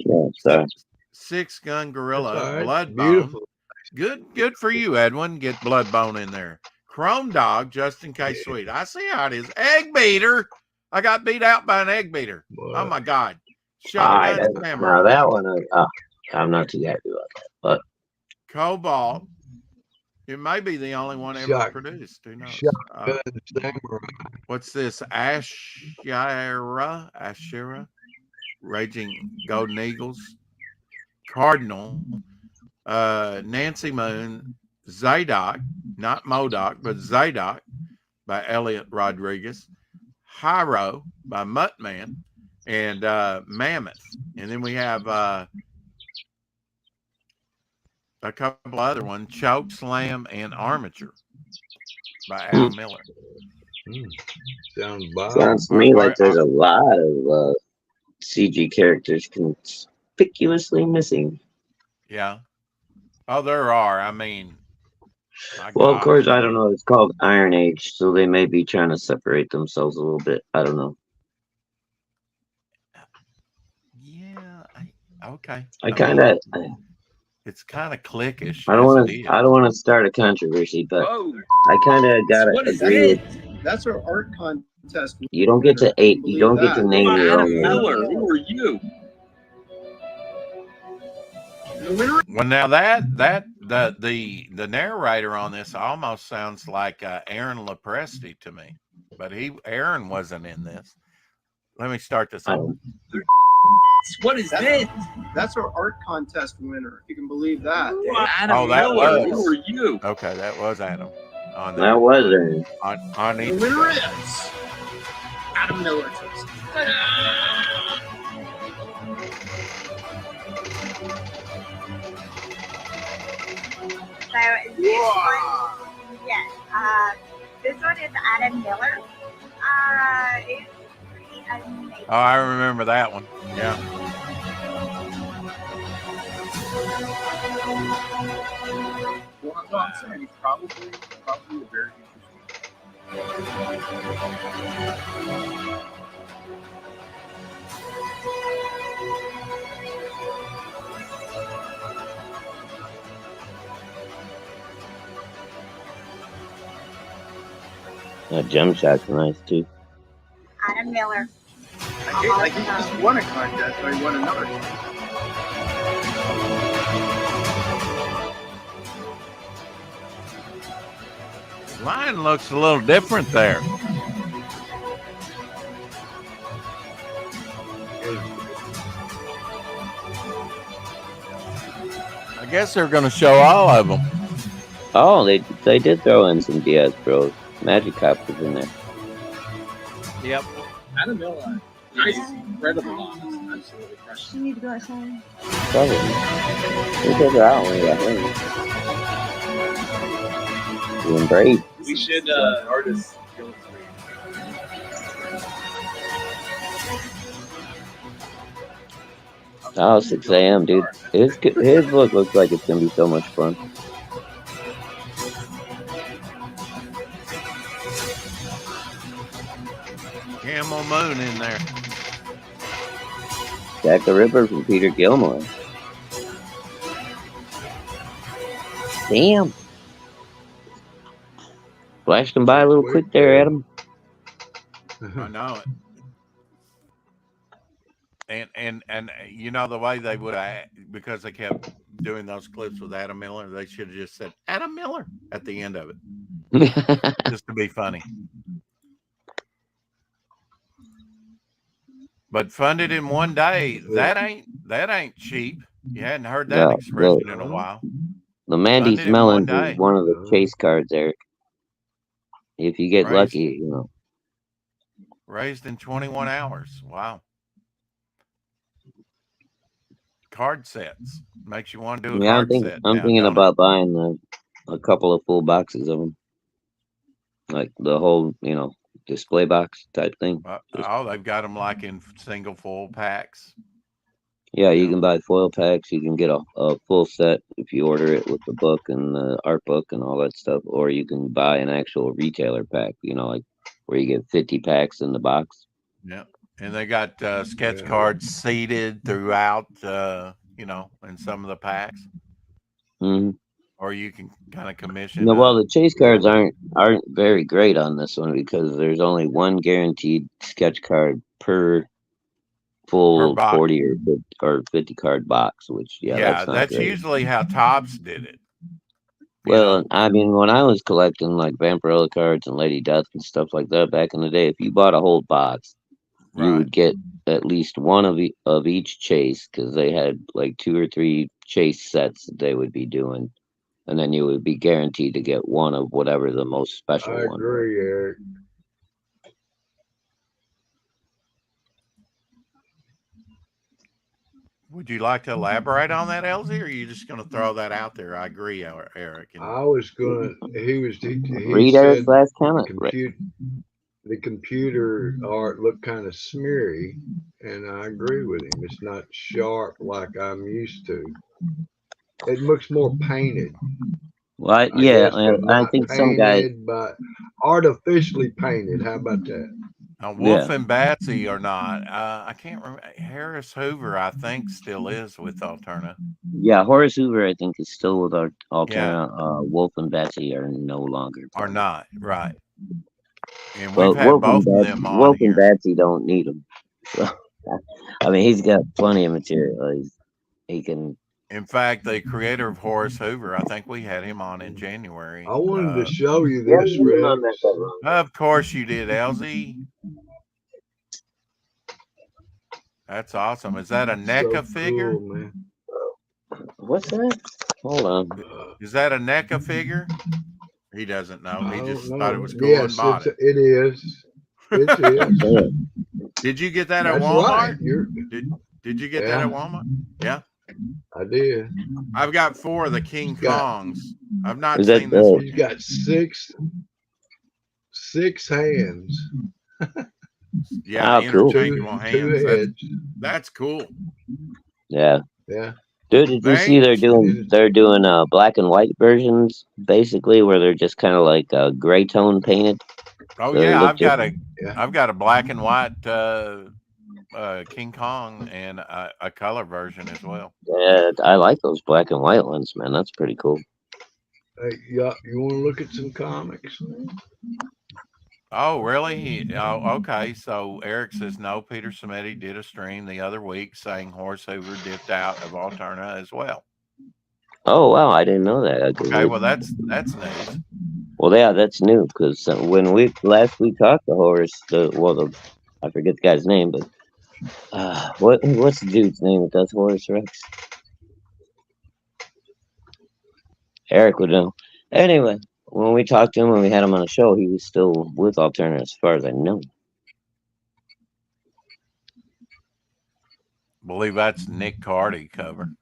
Six Gun Gorilla, Right. Bloodbone. Beautiful. Good for you, Edwin. Get Bloodbone in there. Chrome Dog, just in case sweet. I see how it is. Egg Beater. I got beat out by an egg beater. Boy. Oh my God. Shotgun Samurai. Now that one, I'm not too happy about that. But Cobalt. It may be the only one ever produced. Who knows? Shotgun Samurai. What's this? Ashera, Raging Golden Eagles, Cardinal, Nancy Moon, Zadok, not Modoc, but Zadok by Elliot Rodriguez, Hyro by Muttman, and Mammoth. And then we have a couple other ones, Choke Slam and Armature by Adam Miller. Sounds to me like there's a lot of CG characters conspicuously missing. Yeah. Oh, there are. I mean, well, of course, I don't know. It's called Iron Age, so they may be trying to separate themselves a little bit. I don't know. Yeah. Okay. I kind of. It's kind of cliquish. I don't want to start a controversy, but I kind of gotta agree with. That's our art contest. You don't get to You don't get to name your own. Who are you? Well, now the narrator on this almost sounds like Aaron Lopresti to me, but Aaron wasn't in this. Let me start this over. What is this? That's our art contest winner. If you can believe that. Adam Miller. Who are you? Okay, that was Adam. That was Aaron. On the winner is Adam Miller. So this one, yes, this one is Adam Miller. It's pretty amazing. Oh, I remember that one. Yeah. Well, no, I'm saying he's probably a very That jump shot's nice too. Adam Miller. I think he just won a contest, or he won another contest. Line looks a little different there. I guess they're going to show all of them. Oh, they did throw in some Diaz Bros. Magic Cop was in there. Yep. Adam Miller. Nice, incredible honest. Absolutely fresh. You need to go outside. Probably. We took her out when we got home. Doing great. We should artists. Oh, 6 a.m., dude. His book looks like it's going to be so much fun. Camel Moon in there. Jack the Ripper from Peter Gilmore. Damn. Flashed him by a little quick there, Adam. I know it. And you know the way they would have, because they kept doing those clips with Adam Miller, they should have just said Adam Miller at the end of it, just to be funny. But funded in one day, that ain't cheap. You hadn't heard that expression in a while. The Mandy's Funded in one Melons day. is one of the chase cards, Eric. If you get lucky, you know. Raised in 21 hours. Wow. Card sets. Makes you want to do a card set. I'm thinking about buying a couple of full boxes of them. Like the whole, you know, display box type thing. They've got them like in single foil packs. Yeah, you can buy foil packs. You can get a full set if you order it with the book and the art book and all that stuff. Or you can buy an actual retailer pack, you know, like where you get 50 packs in the box. Yeah. And they got sketch cards seeded throughout, you know, in some of the packs. Mm-hmm. Or you can kind of commission. No, well, the chase cards aren't very great on this one because there's only one guaranteed sketch card per full 40 or 50 card box, which that's usually how Topps did it. Well, I mean, when I was collecting like Vampirella cards and Lady Death and stuff like that back in the day, if you bought a whole box, you would get at least one of each chase because they had like 2 or 3 chase sets that they would be doing, and then you would be guaranteed to get one of whatever the most special one. I agree, Eric. Would you like to elaborate on that, Elsie, or are you just going to throw that out there? I agree, Eric. I was going to. He read Eric's last comment. The computer art looked kind of smeary, and I agree with him. It's not sharp like I'm used to. It looks more painted. Well, and I think some guys, but artificially painted. How about that? Wolf and Batsy are not. I can't remember. Harris Hoover, I think, still is with Alterna. Yeah, Horace Hoover, I think, is still with Alterna. Yeah. Wolf and Batsy are no longer. Are not, right. And we've had both of them on Wolf here. and Batsy don't need them. So, I mean, he's got plenty of material. He can. In fact, the creator of Horace Hoover, I think we had him on in January. I wanted to show you this, Rex. Of course you did, Elsie. That's awesome. Is that a NECA figure? Cool, man. What's that? Hold on. Is that a NECA figure? He doesn't know. He just thought it was cool and bought it. It is. It is. Did you get that at Walmart? Right. Did you get that at Walmart? Yeah. I did. I've got 4 of the King Kongs. I've not seen this one. He's got six hands. Yeah, interchangeable hands. That's cool. Yeah. Yeah. Dude, did you see they're doing black and white versions basically where they're just kind of like gray tone painted? Oh so yeah, I've got a black and white King Kong and a color version as well. Yeah, I like those black and white ones, man. That's pretty cool. Hey, you want to look at some comics? Oh, really? Okay. So Eric says, no, Peter Samedi did a stream the other week saying Horace Hoover dipped out of Alterna as well. Oh, wow. I didn't know that. Okay. Well, that's news. Well, yeah, that's new because when we talked to Horace, I forget the guy's name, but what's the dude's name that does Horace Rex? Eric would know. Anyway. When we talked to him, when we had him on the show, he was still with Alterna as far as I know. I believe that's Nick Carty cover.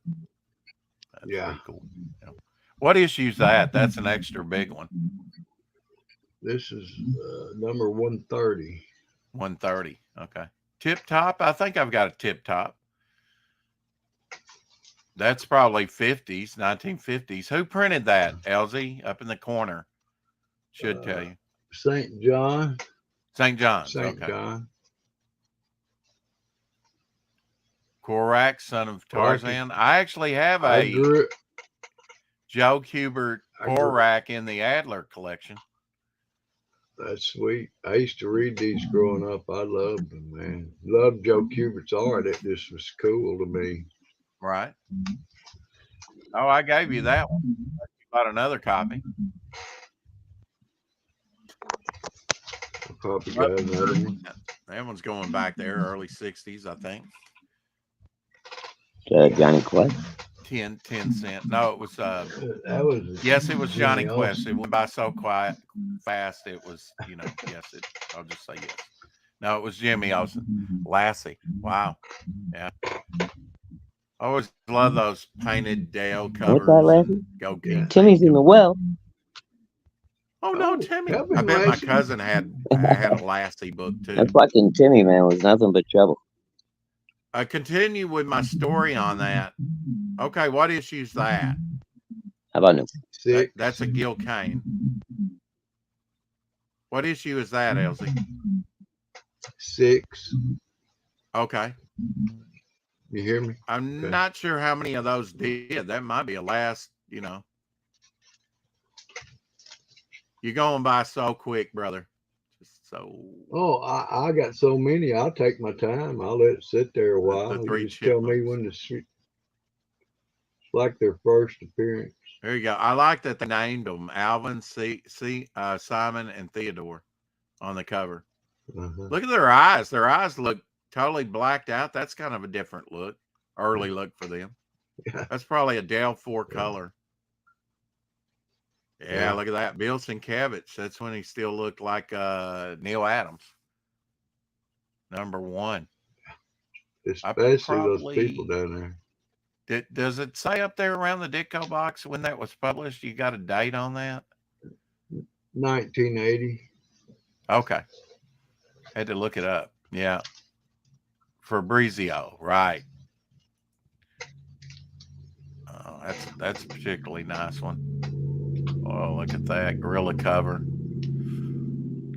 That's pretty cool. Yeah. What issue is that? That's an extra big one. This is number 130. 130. Okay. Tip Top? I think I've got a Tip Top. That's probably 50s, 1950s. Who printed that, Elsie? Up in the corner. Should tell you. St. John. St. John. St. John. Korak, son of Tarzan. I actually have Joe Kubert Borak in the Adler collection. That's sweet. I used to read these growing up. I loved them, man. Loved Joe Kubert's art. It just was cool to me. Right. Oh, I gave you that one. You bought another copy. I probably got another one. That one's going back there, early 60s, I think. Johnny Quest. 10 cent. No, it was That was yes, it was Johnny Jimmy Quest. Olsen. It went by so fast. It was, yes, I'll just say yes. No, it was Jimmy Olsen. Lassie. Wow. Yeah. I always love those painted Dale covers. What's that, Lassie? Go King. Timmy's in the well. Oh no, Timmy! Helping I bet my Lassie. cousin had a Lassie book too. That fucking Timmy, man, was nothing but trouble. I continue with my story on that. Okay, what issue's that? How about no? That's a Gil Kane. What issue is that, Elsie? 6. Okay. You hear me? I'm not sure how many of those did. That might be a last, You're going by so quick, brother. Just so. Oh, I got so many. I'll take my time. I'll let it sit there a while. You just tell me when to see. It's like their first appearance. There you go. I like that they named them Alvin, Simon, and Theodore on the cover. Look at their eyes. Their eyes look totally blacked out. That's kind of a different look, early look for them. Yeah. That's probably a Dale 4 color. Yeah, look at that. Bill Sienkiewicz. That's when he still looked like Neil Adams. Number 1. Especially those people down there. Does it say up there around the Ditko box when that was published? You got a date on that? 1980. Okay. Had to look it up. Yeah. Fabrizio, right. Oh, that's a particularly nice one. Oh, look at that. Gorilla cover.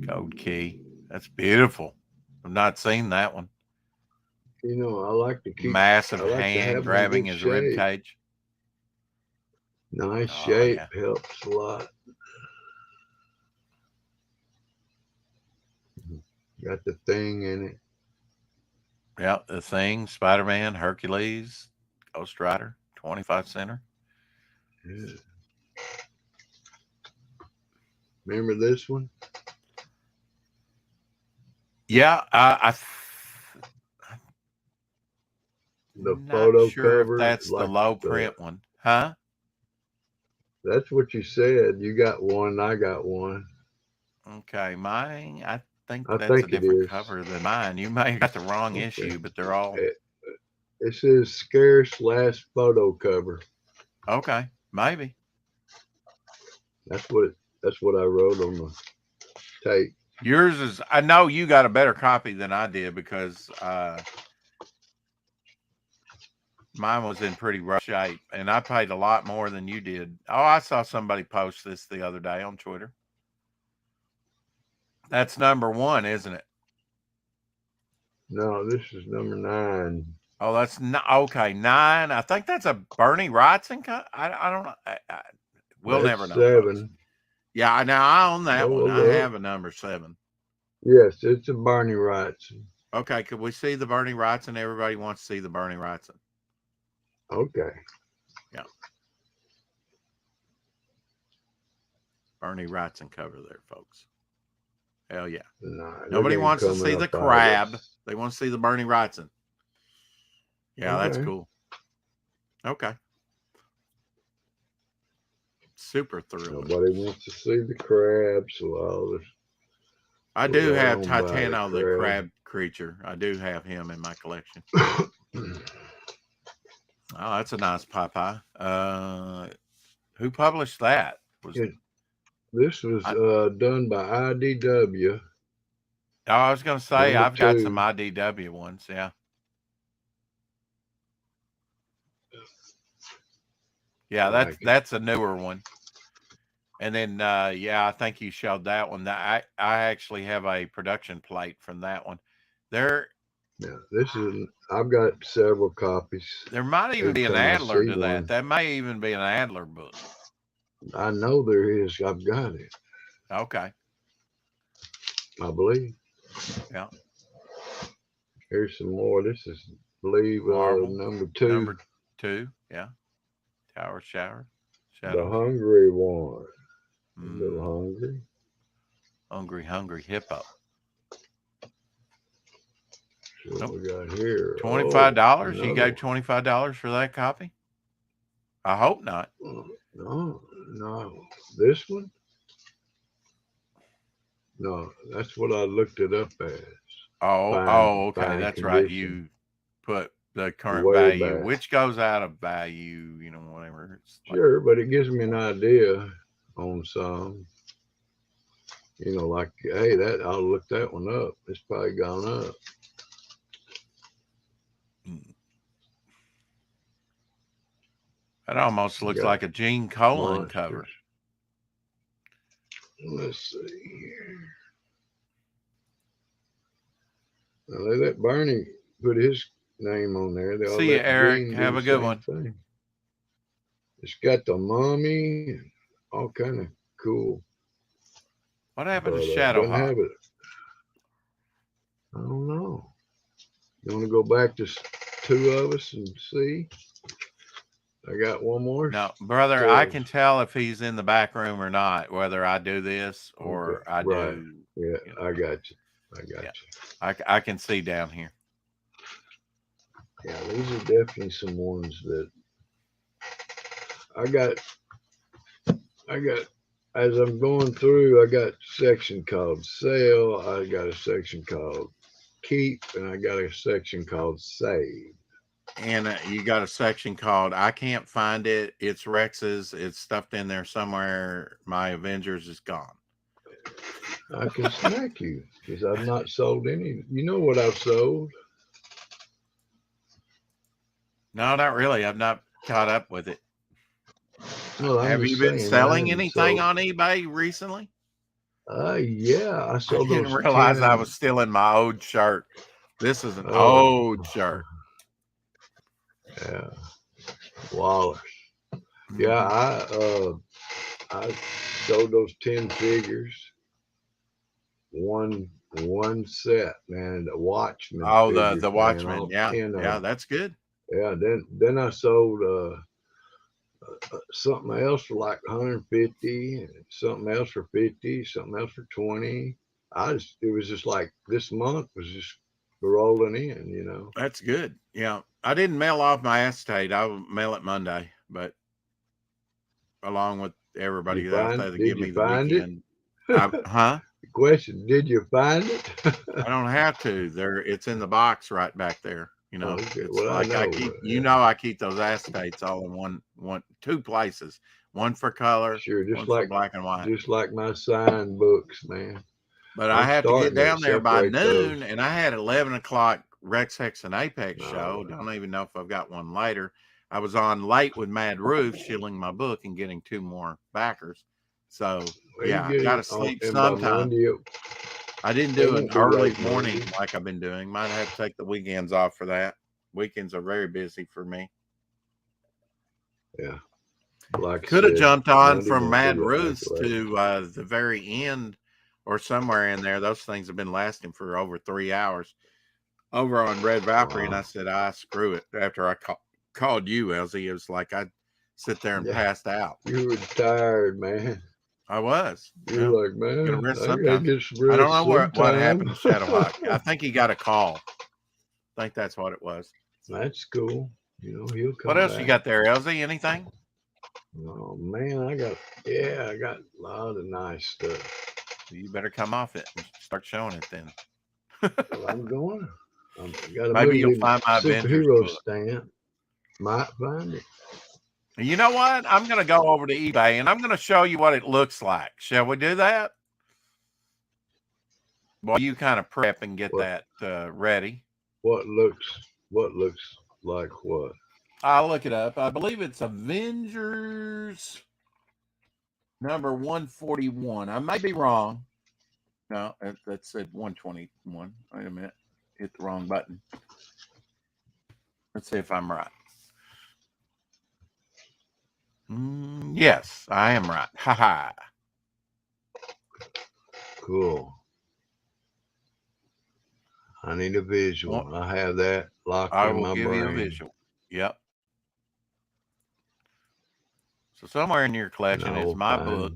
Gold key. That's beautiful. I've not seen that one. I like to keep massive hand grabbing his rib cage. Nice shape helps a lot. Got the Thing in it. Yeah, the Thing, Spider-Man, Hercules, Ghost Rider, 25 center. Yeah. Remember this one? Yeah, the photo sure cover. That's the low print one, huh? That's what you said. You got one. I got one. Okay, mine. I think that's a different cover than mine. You may have got the wrong issue, but they're all. It says scarce last photo cover. Okay, maybe. That's what I wrote on the tape. Yours is. I know you got a better copy than I did because mine was in pretty rough shape, and I paid a lot more than you did. Oh, I saw somebody post this the other day on Twitter. That's number 1, isn't it? No, this is number 9. Oh, that's not okay. 9. I think that's a Bernie Wrightson. I don't know. We'll that's never know. 7. Yeah, now I own that one. I have a number 7. Yes, it's a Bernie Wrightson. Okay, could we see the Bernie Wrightson? Everybody wants to see the Bernie Wrightson. Okay. Yeah. Bernie Wrightson cover there, folks. Hell yeah. Nobody wants to see the crab. They want to see the Bernie Wrightson. Yeah, that's cool. Okay. Super thrilling. Nobody wants to see the crab, so I do have Titano, the crab creature. I do have him in my collection. Oh, that's a nice pie. Who published that? This was done by IDW. Oh, I was going to say, I've got some IDW ones, yeah. Yeah, that's a newer one. And then, I think you showed that one. I actually have a production plate from that one. I've got several copies. There might even be an Adler to that. That may even be an Adler book. I know there is. I've got it. Okay. I believe. Yeah. Here's some more. This is, I believe, Marvel. number 2. Number 2. Yeah. Tower Shower. The Shadows. hungry one. A little hungry. Hungry hippo. So what we got here? $25. You another gave $25 for that copy? I hope not. one. No. This one? No, that's what I looked it up as. Okay. Fine That's right. condition. You put the current Way value, back. which goes out of value, whatever. It's like, Sure, but it gives me an idea on some. Like, hey, I'll look that one up. It's probably gone up. that almost looks like a Gene Colan Monsters. cover. Let's see here. Now, they let Bernie put his name on there. They all See you, let Eric. Gene Have do a the good same one. thing. It's got the mummy and all kind of cool. What happened But to Shadow doesn't Hawk? have it. I don't know. You want to go back to 2 of us and see? I got one more. No, brother, So, I can tell if he's in the back room or not, whether I do this or okay, I right. do. Yeah, I got you. I can see down here. Yeah, these are definitely some ones that I got, as I'm going through, I got a section called sale, I got a section called keep, and I got a section called save. And you got a section called I can't find it. It's Rex's. It's stuffed in there somewhere. My Avengers is gone. I can smack you because I've not sold any. You know what I've sold? No, not really. I've not caught up with it. Well, Have you been selling anything on eBay recently? Yeah, I I sold didn't those realize 10 I was still in my old shirt. This is an Oh. old shirt. Yeah, Wallace. Yeah, I sold those 10 figures. One set, man. The Watchman. Oh, figures, the man, Watchman. all Yeah, 10 of yeah, them. that's good. Yeah, then I sold something else for like 150, and something else for 50, something else for 20. It was just like this month was just rolling in. That's good. Yeah, I didn't mail off my acetate. I'll mail it Monday, but along with everybody else, they give me the weekend. Huh? The question: did you find it? I don't have to. It's in the box right back there. Okay. It's Well, like I keep. I keep those acetates all in two places. One for color, Sure, one for black and white. Just like my signed books, man. But I have to get down there by noon, and I had 11 o'clock Rex Hex and Apex show. Don't even know if I've got one later. I was on late with Mad Roof, shilling my book and getting 2 more backers. So yeah, I gotta sleep sometime. I didn't do an early morning like I've been doing. Might have to take the weekends off for that. Weekends are very busy for me. Yeah. Could have jumped on from Mad Ruth to the very end or somewhere in there. Those things have been lasting for over 3 hours over on Red Valkyrie. And I said, screw it. After I called you, Elsie, it was like I'd sit there and passed out. You were tired, man. I was. You're like, man, gonna rest I sometimes. I don't know what happened to Shadowhawk. I think he got a call. I think that's what it was. That's cool. He'll come What else back. you got there, Elsie? Anything? Oh man, I got a lot of nice stuff. You better come off it and start showing it then. Well, I'm going. Maybe you'll find my superhero stamp. Might find it. You know what? I'm going to go over to eBay and I'm going to show you what it looks like. Shall we do that? Well, you kind of prep and get that ready. What looks like what? I'll look it up. I believe it's Avengers number 141. I may be wrong. No, that said 121. Wait a minute. Hit the wrong button. Let's see if I'm right. Yes, I am right. Ha ha. Cool. I need a visual. Well, I have that locked I in will my give you a brain. visual. Yep. So somewhere in your And collection I is will my book,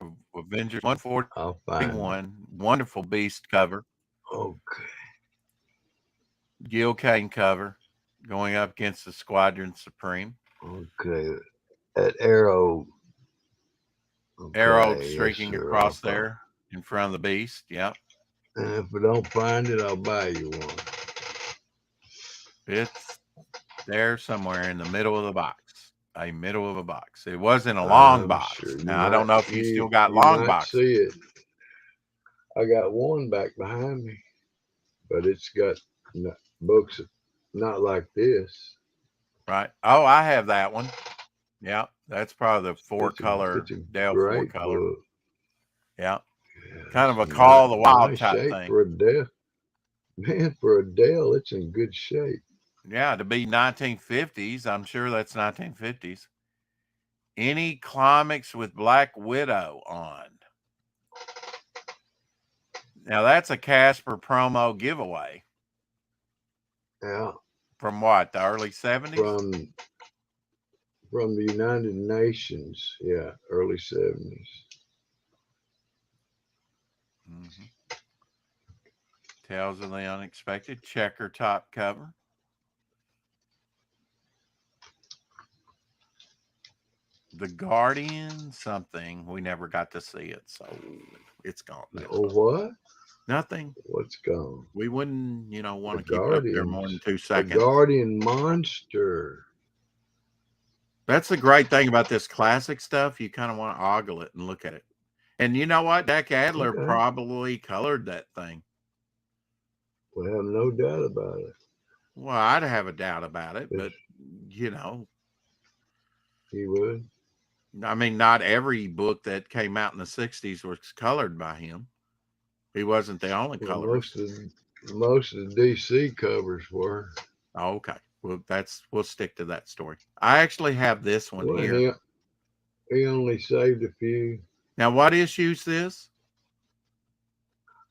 find. Avengers I'll find it. 141, wonderful beast cover, Okay. Gil Kane cover, going up against the Squadron Supreme. Okay. That arrow. Arrow Okay. Yes, streaking sir. across there in front of the beast. Yep. And if I don't find it, I'll buy you one. It's there somewhere in the middle of the box. A middle of a box. It wasn't a long I'm box. sure you Now I might. don't know if you still got You long might boxes. see it. I got one back behind me, but it's got books not like this. Right. Oh, I have that one. Yeah, that's probably the It's four-color a Dell great four-color. book. Yeah, Yeah, kind of a it's Call of the Wild nice type shape thing. for a Dell. Man, for a Dell, it's in good shape. Yeah, to be 1950s, I'm sure that's 1950s. Any comics with Black Widow on? Now that's a Casper promo giveaway. Yeah. From what, the early 70s? From the United Nations. Yeah, early 70s. Mm-hmm. Tales of the Unexpected, checker top cover. The Guardian something. We never got to see it, so it's gone now. Oh, what? Nothing. What's gone? We wouldn't, want to The keep it up there more than 2 The seconds. Guardian Monster. That's the great thing about this classic stuff. You kind of want to ogle it and look at it. And you know what? Jack Adler Okay. probably colored that thing. We have no doubt about it. Well, I'd have a doubt about it, but He would. I mean, not every book that came out in the 60s was colored by him. He wasn't the only Well, colorist. most of the DC covers were. Oh, okay. Well, we'll stick to that story. I actually have this one here. He only saved a few. Now, what issue is this?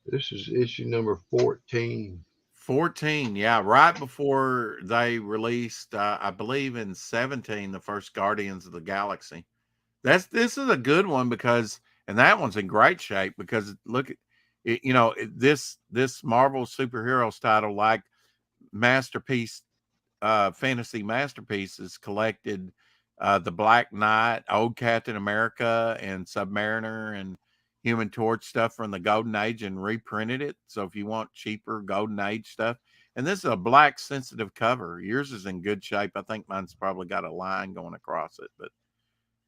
This is issue number 14. 14, yeah, right before they released, I believe in 17, the first Guardians of the Galaxy. This is a good one because, and that one's in great shape because look at it, this Marvel superheroes title, like Masterpiece, Fantasy Masterpieces, collected the Black Knight, Old Captain America, and Submariner and Human Torch stuff from the Golden Age and reprinted it. So if you want cheaper Golden Age stuff, and this is a black sensitive cover. Yours is in good shape. I think mine's probably got a line going across it, but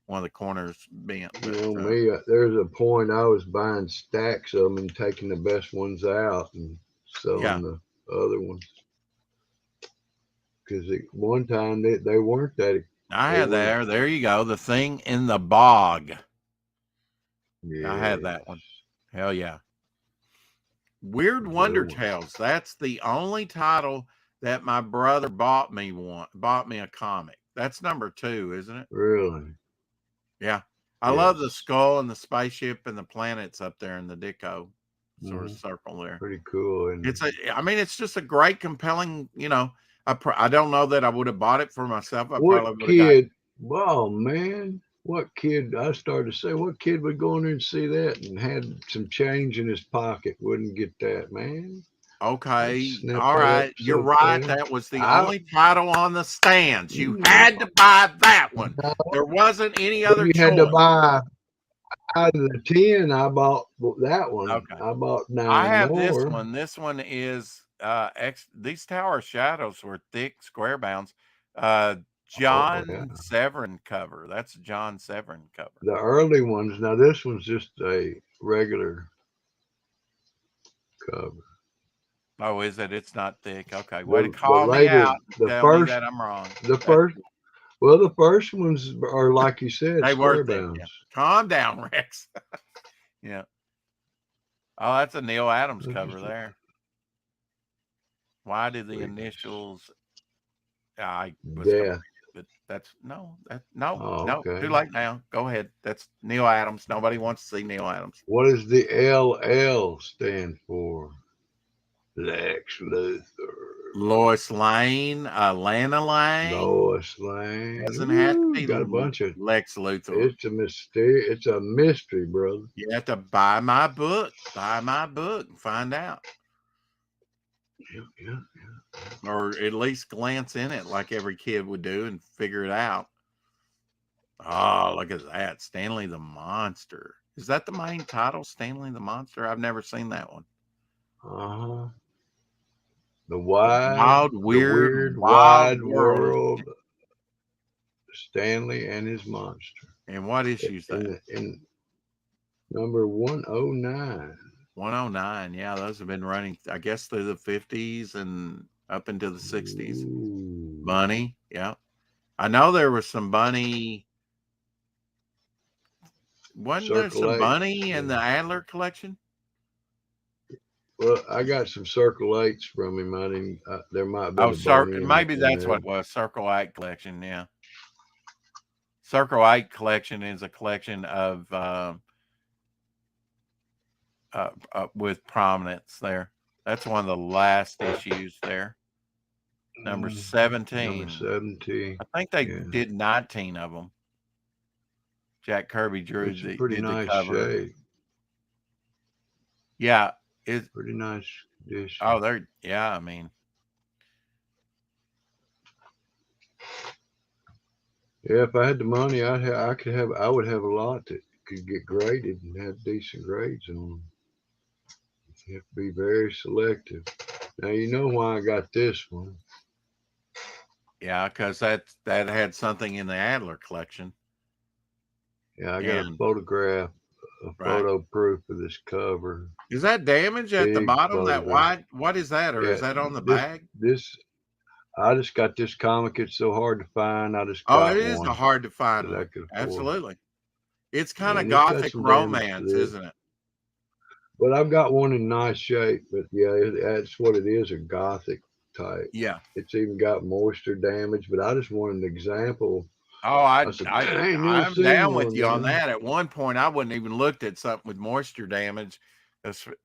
one of the corners bent. But, me, there's a point I was buying stacks of them and taking the best ones out and selling the other ones. Because one time they weren't that. I had that. There you go. The Thing in the Bog. Yeah. I had that one. Hell yeah. Weird Wonder Tales. That's the only title that my brother bought me a comic. That's number 2, isn't it? Really? Yeah. I love the skull and the spaceship and the planets up there in the Ditko sort of circle there. Pretty cool. And it's just a great, compelling, I don't know that I would have bought it for myself. What kid? Oh man, what kid? I started to say, what kid would go in there and see that and had some change in his pocket? Wouldn't get that, man. Okay, all right, you're right. That was the only title on the stands. You had to buy that one. There wasn't any other choice. You had to buy. Out of the 10, I bought that one. Okay. I bought 9 I have more. this one. This one is these Tower of Shadows were thick square bounds. John Severin cover. That's John Severin cover. The early ones. Now this one's just a regular cover. Oh, is it? It's not thick. Okay. Way to call me out. Tell me that I'm wrong. The first ones are like you said, they square were bounds. Yeah. Calm down, Rex. Yeah. Oh, that's a Neil Adams cover there. Why did the initials? I was Death. but That's no, Oh, no, too okay. late now. Go ahead. That's Neil Adams. Nobody wants to see Neil Adams. What does the LL stand for? Lex Luthor. Lois Lane, Lana Lang. Lois Lane. Doesn't have to Ooh, be got a bunch of. Lex Luthor. It's a mystery. It's a mystery, brother. You have to buy my book. Buy my book and find out. Yeah. Or at least glance in it like every kid would do and figure it out. Oh, look at that. Stanley the Monster. Is that the main title, Stanley the Monster? I've never seen that one. Uh-huh. The Weird, wide world. world. Stanley and his monster. And what issues that? In number 109. 109. Yeah, those have been running, I guess, through the 50s and up into the 60s. Ooh. Bunny. Yeah. I know there was some Bunny. Wasn't there some Bunny in the Adler collection? Well, I got some Circle 8s from him. I didn't. There might be a Bunny. Maybe that's what it was. Circle 8 collection. Yeah. Circle 8 collection is a collection of with prominence there. That's one of the last issues there. Number 17. Number 17. I think they did 19 of them. Jack Kirby drew It's a pretty nice cover. shape. Yeah, it's pretty nice condition. Oh, I mean, yeah. If I had the money, I would have a lot that could get graded and have decent grades on them. You have to be very selective. Now you know why I got this one. Yeah, because that had something in the Adler collection. Yeah, I got a photograph, photo proof of this cover. Is that damage at the bottom? That white? What is that? Or is that on the bag? I just got this comic. It's so hard to find. I just got it is one a hard to find one. Absolutely. It's kind of gothic romance, isn't it? But I've got one in nice shape. But yeah, that's what it is, a gothic type. Yeah. It's even got moisture damage. But I just wanted an example. Oh, I'm down with you on that. At one point, I wouldn't even looked at something with moisture damage,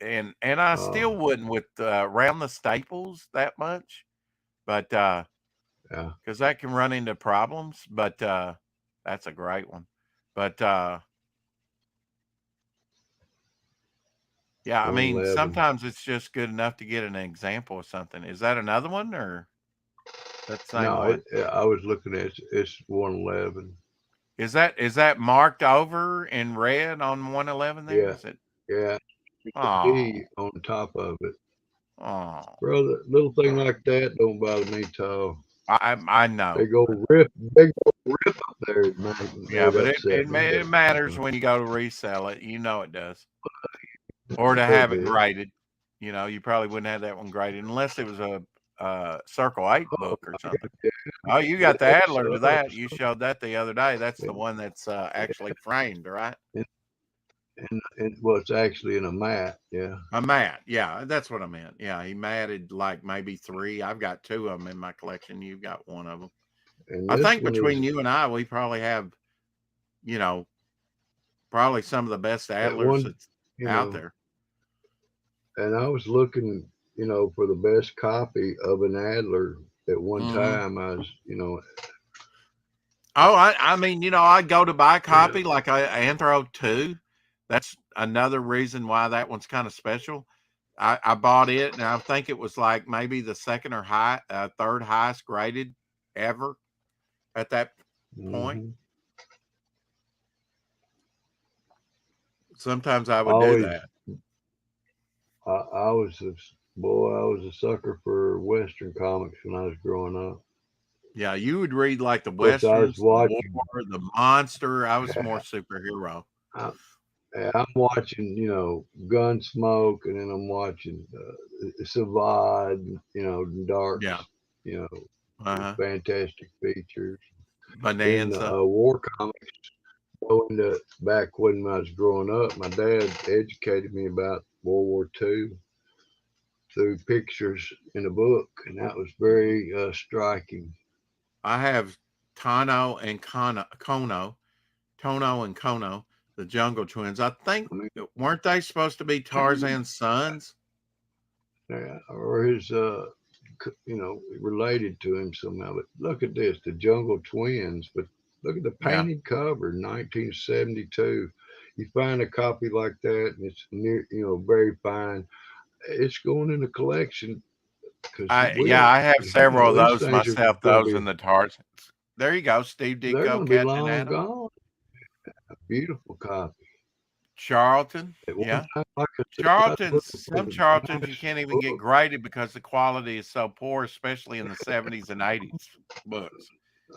and I still wouldn't with around the staples that much, but because that can run into problems. But that's a great one. But yeah, I mean, sometimes it's just good enough to get an example of something. Is that another one or? No, I was looking at it's 111. Is that marked over in red on 111 there? Yeah. Is it? Yeah. Oh. On top of it. Oh. Brother, little thing like that don't bother me at all. I know. Big old rip up there. Yeah, but it matters when you go to resell it. You know it does. Or to have it graded. You know, you probably wouldn't have that one graded unless it was a Circle 8 book or something. Oh, you got the Adler to that. You showed that the other day. That's the one that's actually framed, right? And well, it's actually in a mat. Yeah. A mat. Yeah, that's what I meant. Yeah, he matted like maybe 3. I've got 2 of them in my collection. You've got 1 of them. And I think between you and I, we probably have, probably some of the best Adlers that's out there. And I was looking, for the best copy of an Adler at one time. I was, Oh, I mean, I'd go to buy a copy like Anthro 2. That's another reason why that one's kind of special. I bought it, and I think it was like maybe the second or third highest graded ever at that point. Sometimes I would do that. I was a sucker for Western comics when I was growing up. Yeah, you would read like the Westerns, the War, the Monster. I was more superhero. I'm watching, Gunsmoke, and then I'm watching Savad, Dark, Fantastic Features. Bonanza. And, war comics. Going to back when I was growing up, my dad educated me about World War II through pictures in a book, and that was very striking. I have Tono and Kono, the Jungle Twins. I think, weren't they supposed to be Tarzan's sons? Yeah, or his, related to him somehow. But look at this, the Jungle Twins. But look at the painted cover, 1972. You find a copy like that, and it's very fine. It's going in the collection. I have several of those myself. Those in the Tarzans. There you go, Steve Ditko. They're going to be long gone. A beautiful copy. Charlton, yeah. Some Charltons you can't even get graded because the quality is so poor, especially in the 70s and 80s books.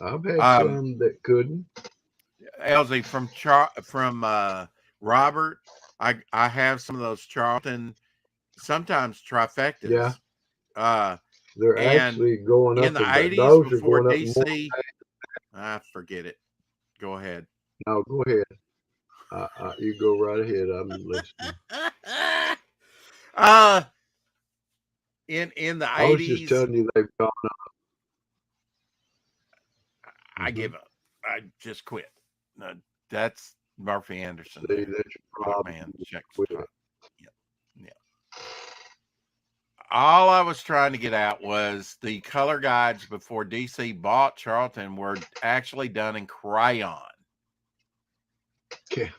I've had some that couldn't. Elsie, from Robert, I have some of those Charlton, sometimes trifectas. Yeah. They're actually going up in the 80s before DC. Forget it. Go ahead. No, go ahead. You go right ahead. I'm listening. In the 80s, I was just telling you they've gone up. I give up. I just quit. No, that's Murphy Anderson. See, that's your problem. Man, check. Yeah. All I was trying to get at was the color guides before DC bought Charlton were actually done in crayon. Okay.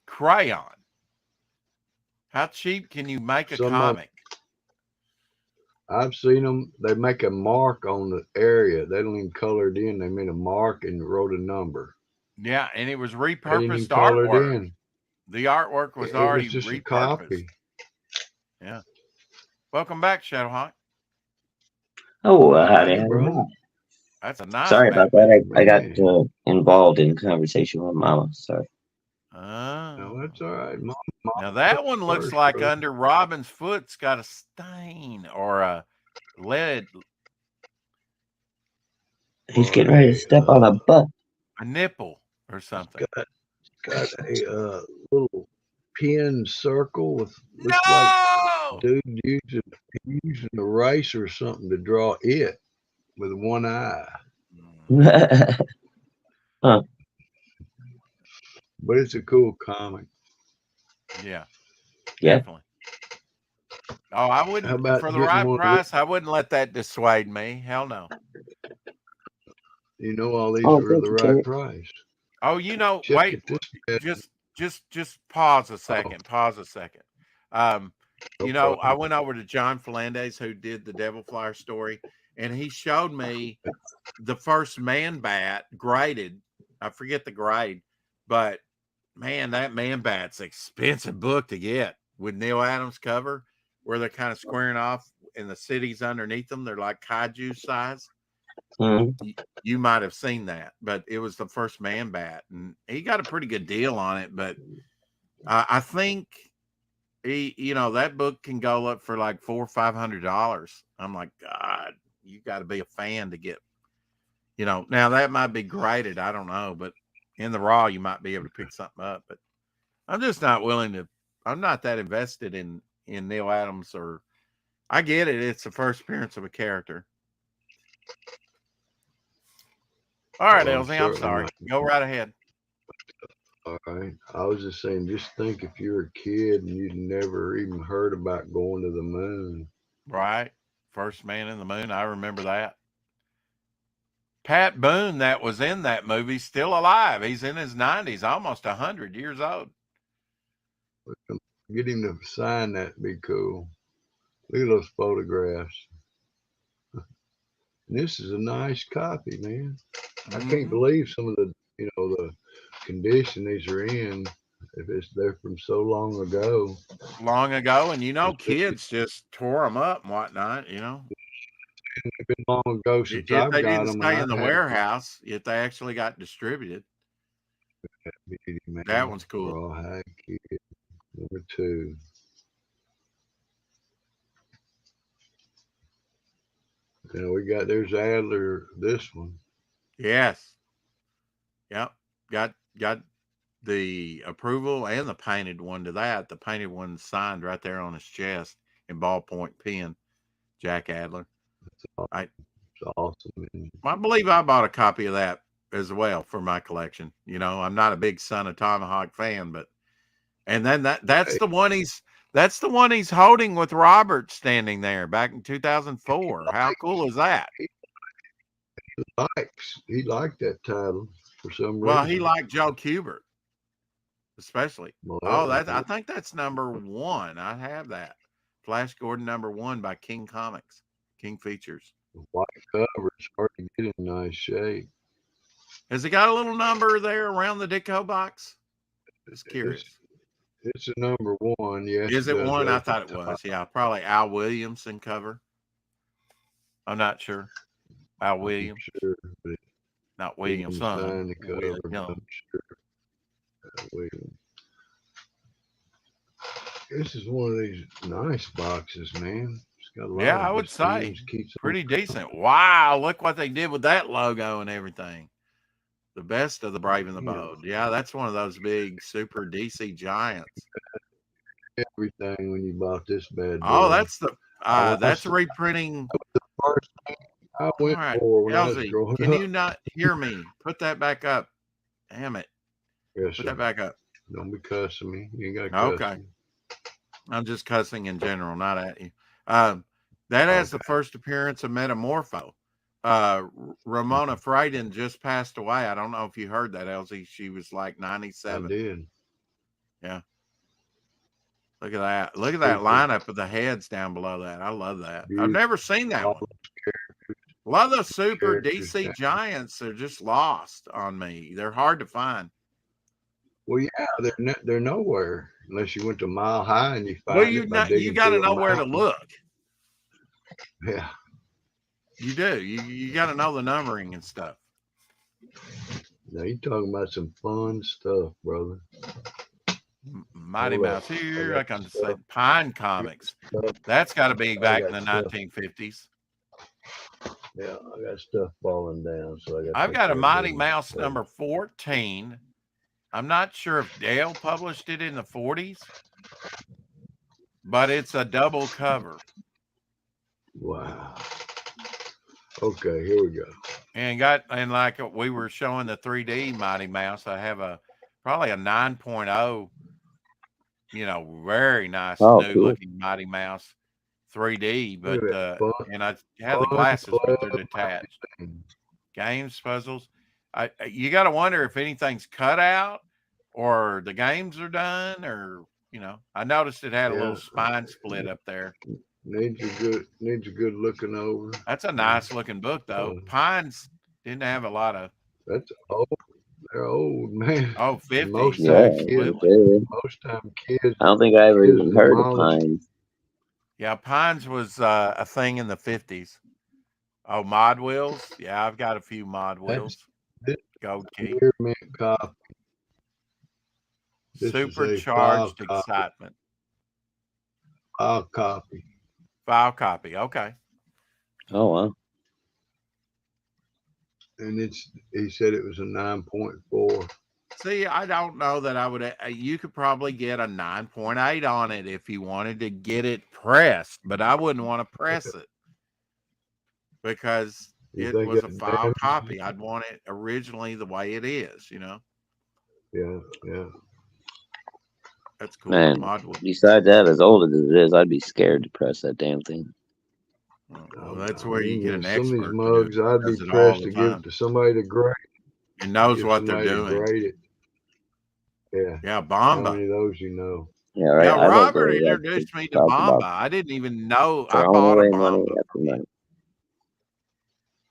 Crayon. How cheap can you make a comic? I've seen them. They make a mark on the area. They don't even color it in. They made a mark and wrote a number. Yeah, and it was repurposed artwork. The artwork was already just repurposed. A copy. Yeah. Welcome back, Shadowhawk. Oh, howdy, bro. That's a nice. Sorry about that. I got involved in conversation with Mama. Sorry. No, that's all right. Mom, now that one looks like under Robin's foot's got a stain or a lead. He's getting ready to step on a butt. A nipple or something. Got a little pin circle with looks like dude using a eraser or something to draw it with one eye. Huh. But it's a cool comic. Yeah. Definitely. Oh, I wouldn't, for the right price, I wouldn't let that dissuade me. Hell no. You know, all these are the right price. Oh, wait, just pause a second. Pause a second. I went over to John Fernandez, who did the Devil Flyer story, and he showed me the first Man Bat graded. I forget the grade, but man, that Man Bat's an expensive book to get with Neil Adams cover, where they're kind of squaring off and the cities underneath them. They're like kaiju size. Mm-hmm. You might have seen that, but it was the first Man Bat, and he got a pretty good deal on it. But I think that book can go up for like $400 or $500. I'm like, God, you got to be a fan to get. Now that might be graded. I don't know, but in the raw, you might be able to pick something up. But I'm just not willing to. I'm not that invested in Neil Adams, or I get it. It's the first appearance of a character. All right, Elsie, I'm sorry. Go right ahead. All right. I was just saying, just think if you're a kid and you'd never even heard about going to the moon. Right. First man in the moon. I remember that. Pat Boone, that was in that movie, still alive. He's in his 90s, almost 100 years old. Get him to sign that, be cool. Look at those photographs. This is a nice copy, man. I can't believe some of the, the condition these are in. If they're from so long ago. And kids just tore them up and whatnot. It's been long ago since I've got them. They didn't stay in the warehouse, yet they actually got distributed. That one's cool. Rawhide Kid, number 2. There's Adler, this one. Yes. Yep. Got the approval and the painted one to that. The painted one signed right there on his chest in ballpoint pen. Jack Adler. awesome. And I believe I bought a copy of that as well for my collection. You know, I'm not a big Son of Tomahawk fan, but and then that's the one he's holding with Robert standing there back in 2004. How cool is that? he liked that title for some Well, reason. he liked Joe Kubert, especially. Well, Oh, I think that's #1. I have that. Flash Gordon #1 by King Comics, King Features. white cover. It's hard to get in nice shape. Has it got a little number there around the Ditko box? Just curious. It's a #1. Yes. Is it does one? I open thought it top. was. Yeah, probably Al Williamson cover. I'm not sure. Al Williams. Sure, but Not Williams Williamson. signed the cover. William but Young. I'm sure. Williams. This is one of these nice boxes, man. It's got a lot Yeah, of I would say Williams keeps pretty decent. Wow, look what they did with that logo and everything. The best of the Brave and the Bold. Yeah, that's one of those big super DC giants. everything when you bought this bad boy. Oh, that's the I that's watched reprinting. the first thing I went All right, for when I was Elsie, growing can up. you not hear me? Put that back up. Damn it. Yes, Put sir. that back up. Don't be cussing me. You ain't got to cuss Okay. me. I'm just cussing in general, not at you. That has the first appearance of Metamorpho. Ramona Frieden just passed away. I don't know if you heard that, Elsie. She was like 97. I did. Yeah. Look at that. Look at that lineup of the heads down below that. I love that. I've never seen that one. A lot of those super DC giants are just lost on me. They're hard to find. Well, yeah, they're nowhere unless you went to Mile High and you find Well, it you by digging got to through a know where to mountain. look. Yeah. You do. You got to know the numbering and stuff. Now you talking about some fun stuff, brother. Mighty Hold up. Mouse here. I I got can say stuff. Pine Comics. Stuff. That's got to be back in got the stuff. 1950s. Yeah, I got stuff falling down, so I got. I've got a Mighty Mouse number 14. I'm not sure if Dale published it in the 40s, but it's a double cover. Wow. Okay, here we go. And like we were showing the 3D Mighty Mouse, I have probably a 9.0, very nice new looking Mighty Mouse 3D, but and I had the glasses, but they're detached. Games, puzzles. You got to wonder if anything's cut out or the games are done, or I noticed it had a little spine split up there. Needs a good looking over. That's a nice looking book though. Pines didn't have a lot of. That's old. They're old, man. Oh, 50s. Most time kids. I don't think I ever even heard of Pines. Yeah, Pines was a thing in the 50s. Oh, Mod Wheels. Yeah, I've got a few Mod Wheels. Gold Key. Copy. Supercharged excitement. File copy. File copy. Okay. Oh wow. And he said it was a 9.4. See, I don't know that I would. You could probably get a 9.8 on it if you wanted to get it pressed, but I wouldn't want to press it because it was a file copy. I'd want it originally the way it is, Yeah. That's cool. Man, besides that, as old as it is, I'd be scared to press that damn thing. Well, that's where you get an expert. Some of these mugs, I'd be pressed to give it to somebody to grade. It knows what they're doing. Grade it. Yeah. Yeah, Bomba. How many of those you know? Yeah, right. Yeah, Robert introduced me to Bomba. I didn't even know I bought a Bomba.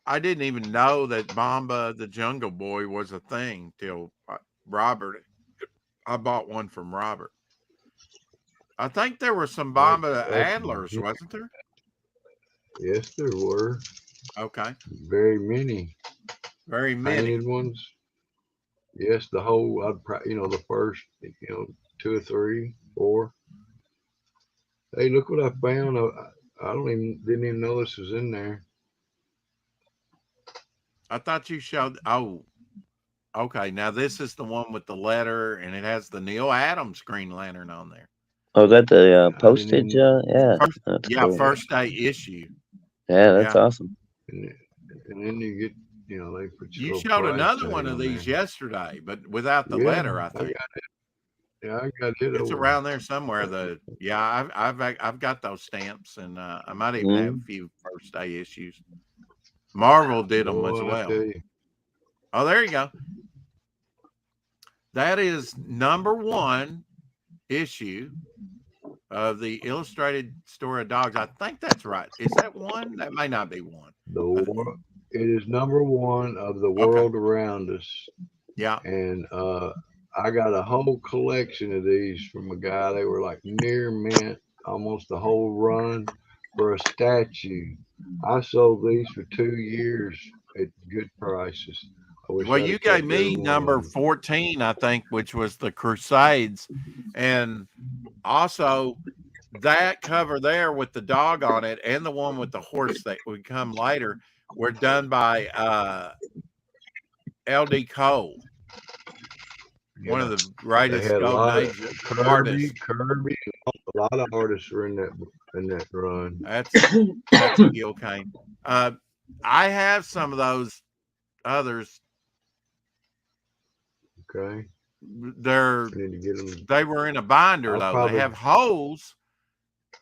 I didn't even know that Bomba the Jungle Boy was a thing till Robert. I bought one from Robert. I think there were some Bomba Adlers, wasn't there? Yes, there were. Okay. Very many. Very many. Painted ones. Yes, the whole, the first, 2 or 3, 4. Hey, look what I found. I didn't even know this was in there. I thought you showed. Oh, okay. Now this is the one with the letter, and it has the Neil Adams Green Lantern on there. Oh, is that the postage? Yeah. First day issue. Yeah, that's awesome. and then you get, they put You your little showed price another tag one of on these there. yesterday, but without the Yeah, letter, I I think. got it. Yeah, I got it It's over. around there somewhere. I've got those stamps, and I might even have a Mm. few first day issues. Marvel did them as Boy, I well. tell you. Oh, there you go. That is #1 issue of the illustrated story of dogs. I think that's right. Is that one? That may not be one. It is #1 of the Okay. world around us. Yeah. And I got a whole collection of these from a guy. They were like near mint, almost the whole run for a statue. I sold these for 2 years at good prices. I wish Well, I'd you have gave kept every me one of number them. 14, I think, which was the Crusades. And also that cover there with the dog on it and the one with the horse that would come later were done by L.D. Cole, one of the They greatest had a golden lot of age Kirby, artists. a lot of artists were in that run. That's a Gil Kane. I have some of those others. Okay, I need to get them. they were in a binder I'll though. probably. They have holes,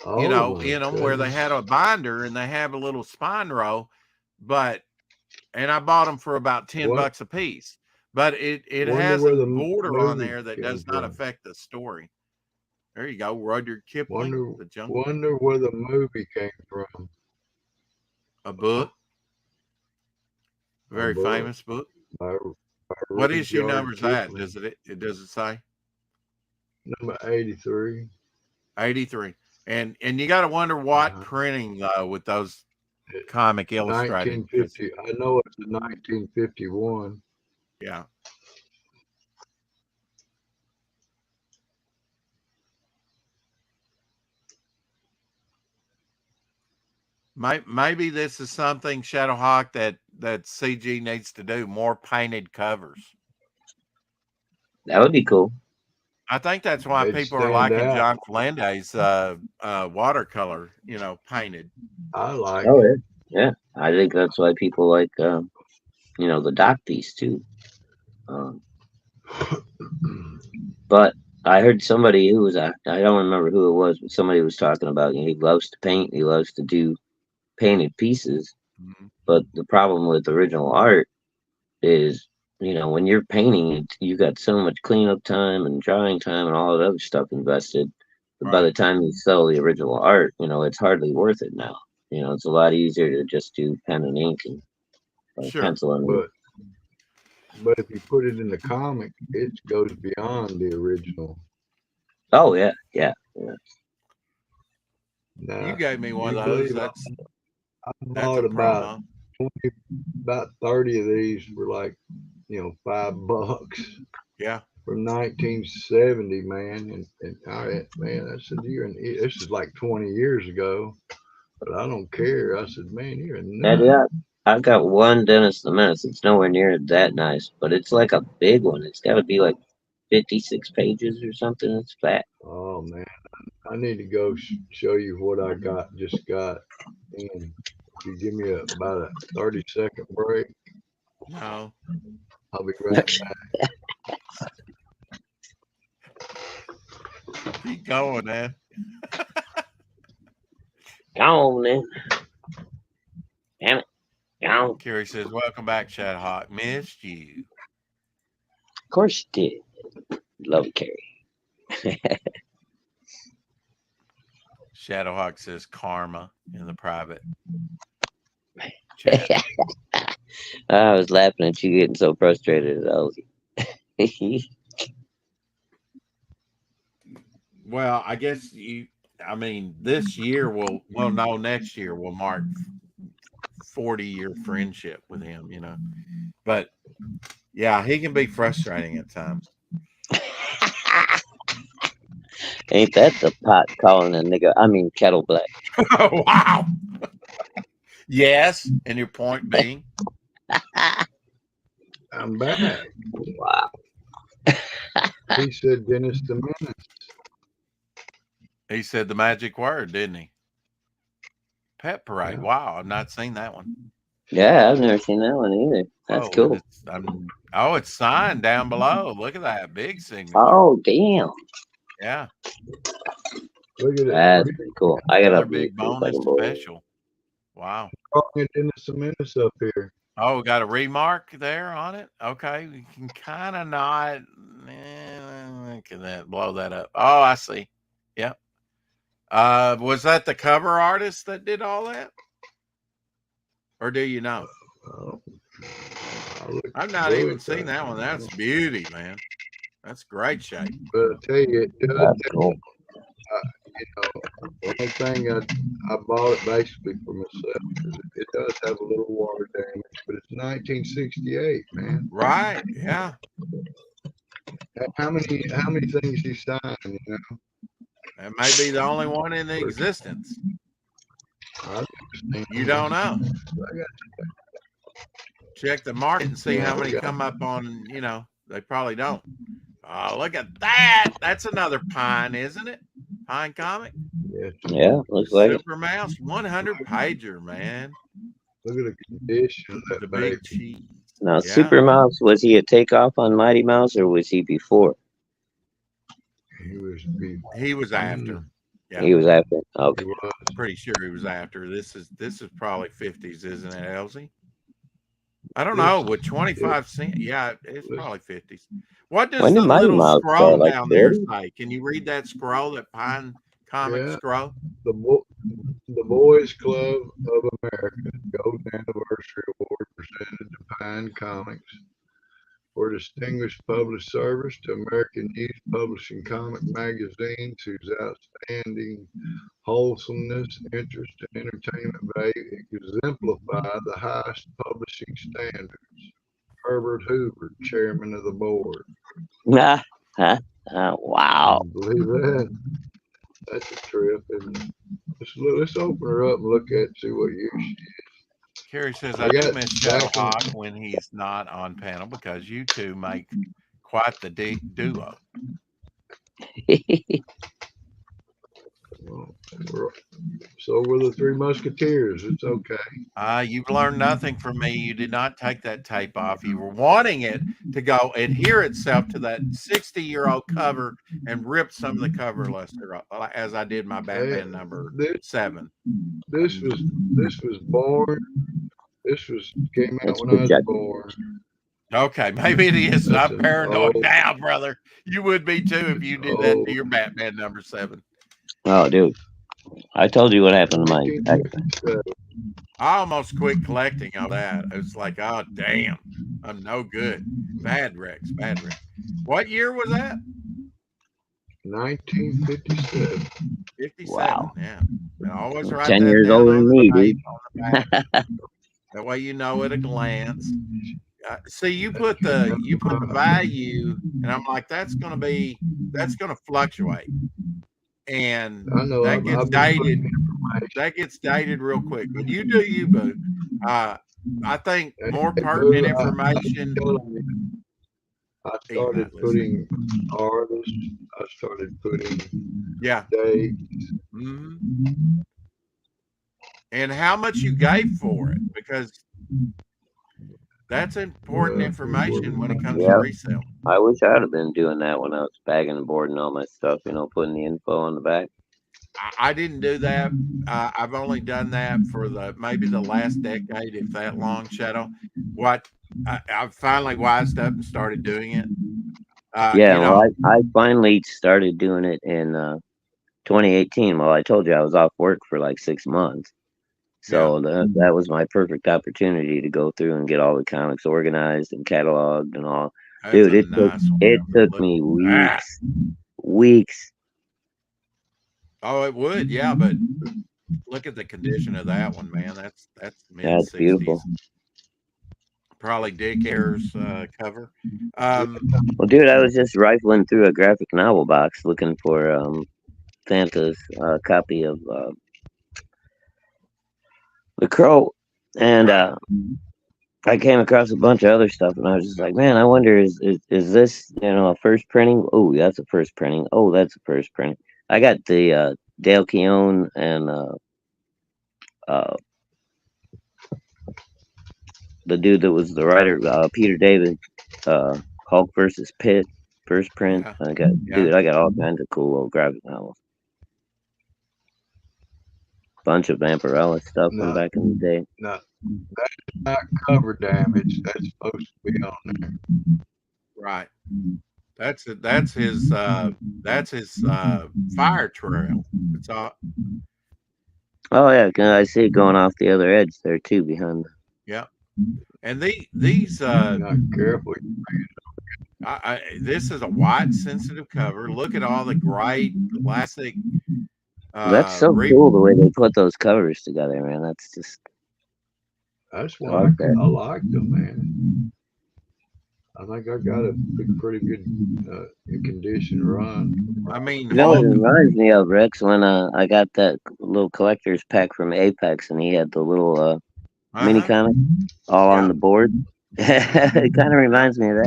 Oh in them my where they had a binder and they have a little spine row, and I bought them for about $10 a piece. But it Wonder has where a the border on movie there that came does not from. affect the story. There you go, Rudyard Kipling, Wonder The Jungle. wonder where the movie came from. A book, very famous book. By What issue Rudyard number is that? Kipling. Does it say? Number 83. 83. And you got to wonder what printing though with those comic illustrated. 1950. I know it's 1951. Yeah. Maybe this is something, Shadowhawk, that CG needs to do, more painted covers. That would be cool. I think that's why They'd people are stand liking out. John Flanday's watercolor, painted. I like Oh it. yeah. I think that's why people like the doc piece too. But I heard somebody who was I don't remember who it was, but somebody was talking about he loves to paint, he loves to do painted pieces. Mm-hmm. But the problem with original art is, when you're painting, you got so much cleanup time and drawing time and all that other stuff invested. But by the time you sell the original art, it's hardly worth it now. It's a lot easier to just do pen and ink and pencil and ink. But if you put it in the comic, it goes beyond the original. Oh yeah. Now, You gave me one of those. I bought about 30 of these for like, $5. Yeah. From 1970, man, and all right, man. I said, this is like 20 years ago, but I don't care. I said, man, you're a nut. Yeah, I've got one Dennis the Menace. It's nowhere near that nice, but it's like a big one. It's got to be like 56 pages or something. It's fat. Oh man, I need to go show you what I just got. And if you give me about a 30-second break, No. I'll be right back. Keep going, man. Go on, man. Damn it. Go on. Carrie says, welcome back, Shadowhawk. Missed you. Of course you did. Love Carrie. Shadowhawk says karma in the private chat. I was laughing at you getting so frustrated at all. Well, I guess this year next year will mark 40-year friendship with him, But yeah, he can be frustrating at times. Ain't that the pot calling a nigga? I mean, kettle black. Oh, wow. Yes. And your point being? I'm back. Wow. He said Dennis the Menace. He said the magic word, didn't he? Pet Parade. Yeah. Wow, I've not seen that one. Yeah, I've never seen that one either. That's Oh, and cool. it's it's signed down below. Look at that big signature. Oh, damn. Yeah, Look at it. That's pretty cool. I gotta another upload it, big see if I bonus can borrow it. special. Wow. In the cement up here. Oh, we got a remark there on it. Okay, we can kind of not. Can that blow that up? Oh, I see. Yep. Was that the cover artist that did all that, or do you know? Oh, I've not even seen that one. That's beauty, man. That's great shape. But I tell you, it does. That's cool. You know, one thing I bought it basically for myself because it does have a little water damage, but it's 1968, man. Right? Yeah. How many things he signed? You know, It may be the only one in existence. I've never seen You don't know. I got Check the market and see how many Yeah. come up on. They probably don't. Oh, look at that! That's another Pine, isn't it? Pine comic. Yeah, looks like it. Super Mouse 100 pager, man. Look at the condition of that The baby. big cheese. Now, Yeah. Super Mouse, was he a takeoff on Mighty Mouse or was he before? He was after. Yeah. He was after. Okay. He was. Pretty sure he was after. This is probably 50s, isn't it, Elsie? I don't know. With 25 cents, yeah, it's probably 50s. What does When the did Mighty little Mouse scroll start, like down there 40? say? Can you read that scroll, that Pine comic Yeah. scroll? The Boys Club of America Golden Anniversary Award presented to Pine Comics for distinguished public service to American Youth Publishing Comic Magazines whose outstanding wholesomeness, interest, and entertainment value exemplify the highest publishing standards. Herbert Hoover, Chairman of the Board. Wow. Believe that? That's a trip, isn't it? Let's open her up and look at see what year she is. Carrie says, I do miss Shadow Hawk when he's not on panel because you two make quite the duo. So were the Three Musketeers. It's okay. You've learned nothing from me. You did not take that tape off. You were wanting it to go adhere itself to that 60-year-old cover and rip some of the cover luster as I did my Batman number 7. This was born. Came out when I was born. Okay, maybe it is. I'm paranoid now, brother. You would be too if you did that to your Batman number 7. Oh, dude. I told you what happened to mine. I almost quit collecting all that. It was like, oh, damn. I'm no good. Bad Rex. What year was that? 1957. 57. Wow. Yeah. I always write 10 that years down older on than the me, page, dude. on the back. That way you know at a glance. See, you put the value, and I'm like, that's gonna fluctuate, and that gets dated. That gets dated real quick. But you do you, boo. I think more pertinent information. I started putting artists. I started putting dates. Mm-hmm. And how much you gave for it, because that's important information when it comes to resale. I wish I'd have been doing that when I was bagging and boarding all my stuff, putting the info on the back. I didn't do that. I've only done that for maybe the last decade, if that long, Shadow. I finally wised up and started doing it. I finally started doing it in 2018. Well, I told you I was off work for like 6 months. So that was my perfect opportunity to go through and get all the comics organized and cataloged and all. Dude, it took me weeks. Oh, it would, yeah, but look at the condition of that one, man. That's That's beautiful. Probably Dick Ayer's cover. Well, dude, I was just rifling through a graphic novel box looking for Fanta's copy of The Crow, and I came across a bunch of other stuff, and I was just like, man, I wonder is this a first printing? Oh, that's a first printing. Oh, that's a first printing. I got the Dale Keown and the dude that was the writer, Peter David, Hulk versus Pitt, first print. Yeah. I got, Yeah. dude, I got all kinds of cool little graphic novels. Bunch of Vampirella stuff from back in the day. No, that's not cover damage. That's supposed to be on there. Right. That's his fire trail. It's all. Oh yeah, I see it going off the other edge there too behind. Yeah. And these Not careful. this is a white sensitive cover. Look at all the great classic. That's so cool the way they put those covers together, man. That's just. That's why I like them, man. I think I got a pretty good condition run. I mean, you know what it reminds me of, Rex, when I got that little collector's pack from Apex, and he had the little mini comic all on the board. It kind of reminds me of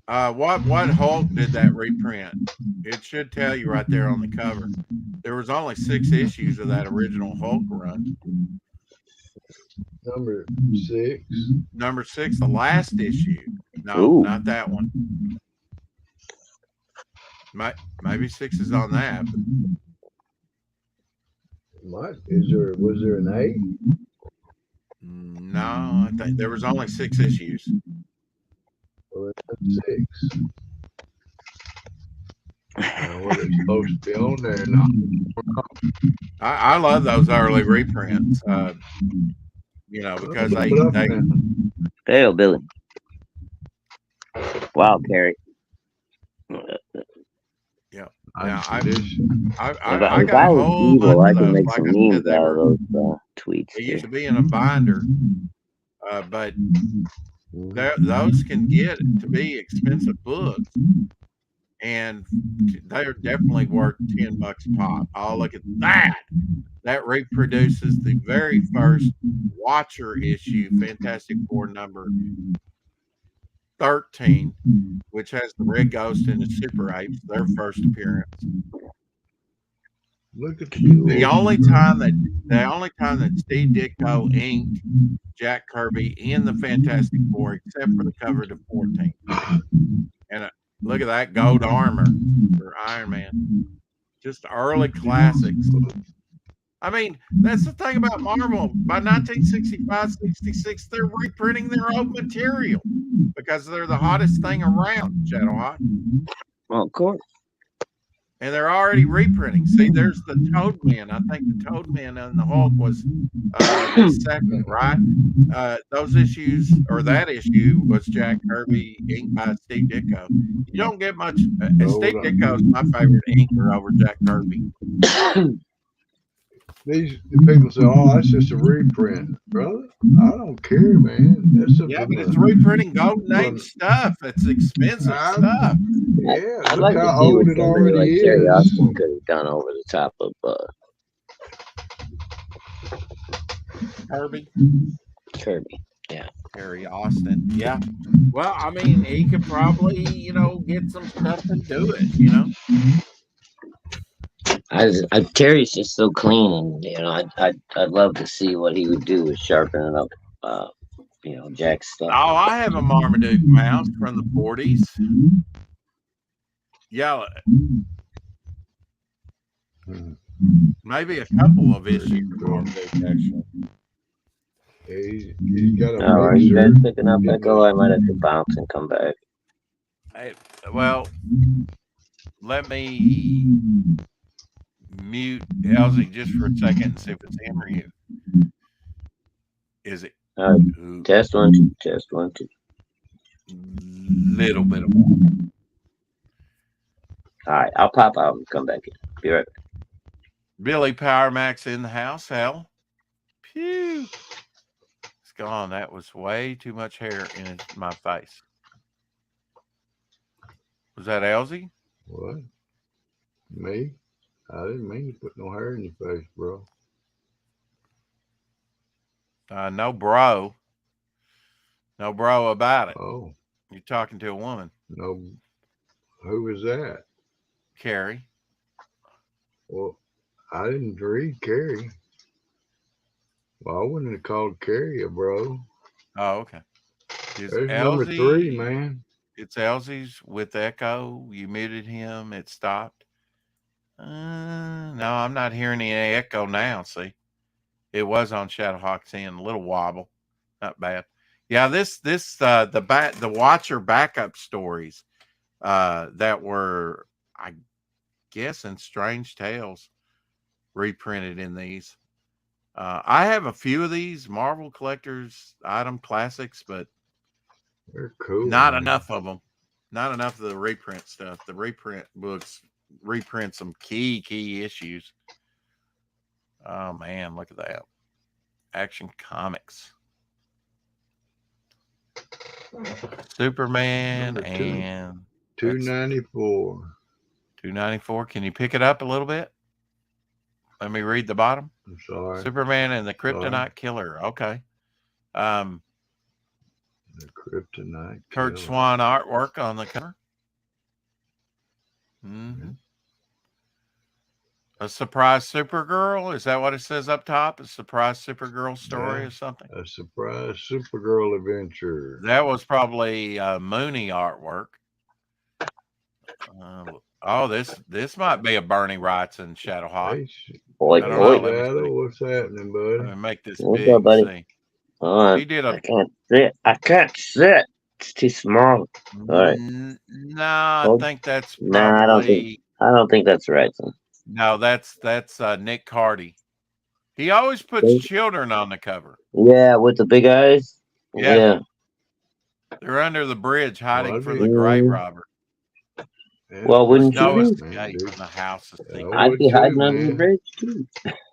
that. What Hulk did that reprint? It should tell you right there on the cover. There was only 6 issues of that original Hulk run. Number 6. Number 6, the last issue. No, Ooh. Not that one. Maybe 6 is on that. Was there an 8? No, I think there was only 6 issues. Well, that's 6. Well, it's supposed to be on there now. I love those early reprints. Because they Hey, Billy. Wow, Carrie. Yeah. Now, I If got I a was whole evil, I bunch could of make those. some Like I memes said, out of those tweets. They used to be in a binder, but those can get to be expensive books, and they're definitely worth $10 a pop. Oh, look at that! That reproduces the very first Watcher issue, Fantastic Four number 13, which has the Red Ghost and the Super Apes, their first appearance. Look at The only time that Steve Ditko inked Jack Kirby in the Fantastic Four, except for the cover to 14. And look at that gold armor for Iron Man. Just early classics. I mean, that's the thing about Marvel. By 1965, 66, they're reprinting their old material because they're the hottest thing around, Shadowhawk. Well, of course. And they're already reprinting. See, there's the Toadman. I think the Toadman and the Hulk was the second, right? Those issues, or that issue, was Jack Kirby inked by Steve Ditko. You don't get much. Steve Ditko is my favorite inker over Jack Kirby. These people say, "Oh, that's just a reprint, brother." I don't care, man. Yeah, but it's reprinting Golden Age stuff. It's expensive stuff. Yeah, I'd look like how to see old what it somebody already like is. Terry Austin could have done over the top of Kirby. Yeah. Terry Austin. Yeah. Well, I mean, he could probably, get some stuff and do it, Terry's just so clean, and I'd love to see what he would do with sharpening up, Jack's stuff. Oh, I have a Marmaduke mouse from the 40s. Yeah. Maybe a couple of issues of Marmaduke, actually. He's got a are you guys picking up Echo? I might have to bounce and come back. Well, let me mute Elsie just for a second and see if it's him or you. Is it? Test 1 2. Test 1 2. Little bit of one. All right, I'll pop out and come back in. Be right back. Billy Power Max in the house. Hell, pew. It's gone. That was way too much hair in my face. Was that Elsie? What? Me? I didn't mean to put no hair in your face, bro. No, bro. No, bro, about it. Oh. You're talking to a woman. No. Who was that? Carrie. Well, I didn't read Carrie. Well, I wouldn't have called Carrier, bro. Oh, okay. Is There's number 3, LZ? man. It's Elsie's with echo. You muted him. It stopped. No, I'm not hearing any echo now. See, it was on Shadowhawk's end. A little wobble. Not bad. Yeah, the Watcher backup stories that were, I guess, in Strange Tales reprinted in these. I have a few of these Marvel Collectors item classics, but They're cool. not man. enough of them. Not enough of the reprint stuff. The reprint books reprint some key issues. Oh man, look at that. Action Comics. Superman Number and 294. 294. Can you pick it up a little bit? Let me read the bottom. I'm sorry. Superman and the Kryptonite Killer. Okay. The Kryptonite Kurt Killer. Swan artwork on the cover. Mm-hmm. A surprise Supergirl? Is that what it says up top? A surprise Supergirl story or something? A surprise Supergirl adventure. That was probably Mooney artwork. This might be a Bernie Wrightson Shadowhawk. Hey, Boy, Shadow, what's happening, Let me buddy? make this What's big. up, buddy? See. All He right. did I can't sit. I can't sit. It's too small. All right. No, I Oh, think that's probably. Nah, I don't think that's right. Son. No, that's Nick Cardy. He always puts Okay. children on the cover. Yeah, with the big eyes. Yeah. They're under the bridge hiding Well, from the grave robber. Yeah, Well, wouldn't No you? escape from the house of secrets. I'd be hiding under the bridge too.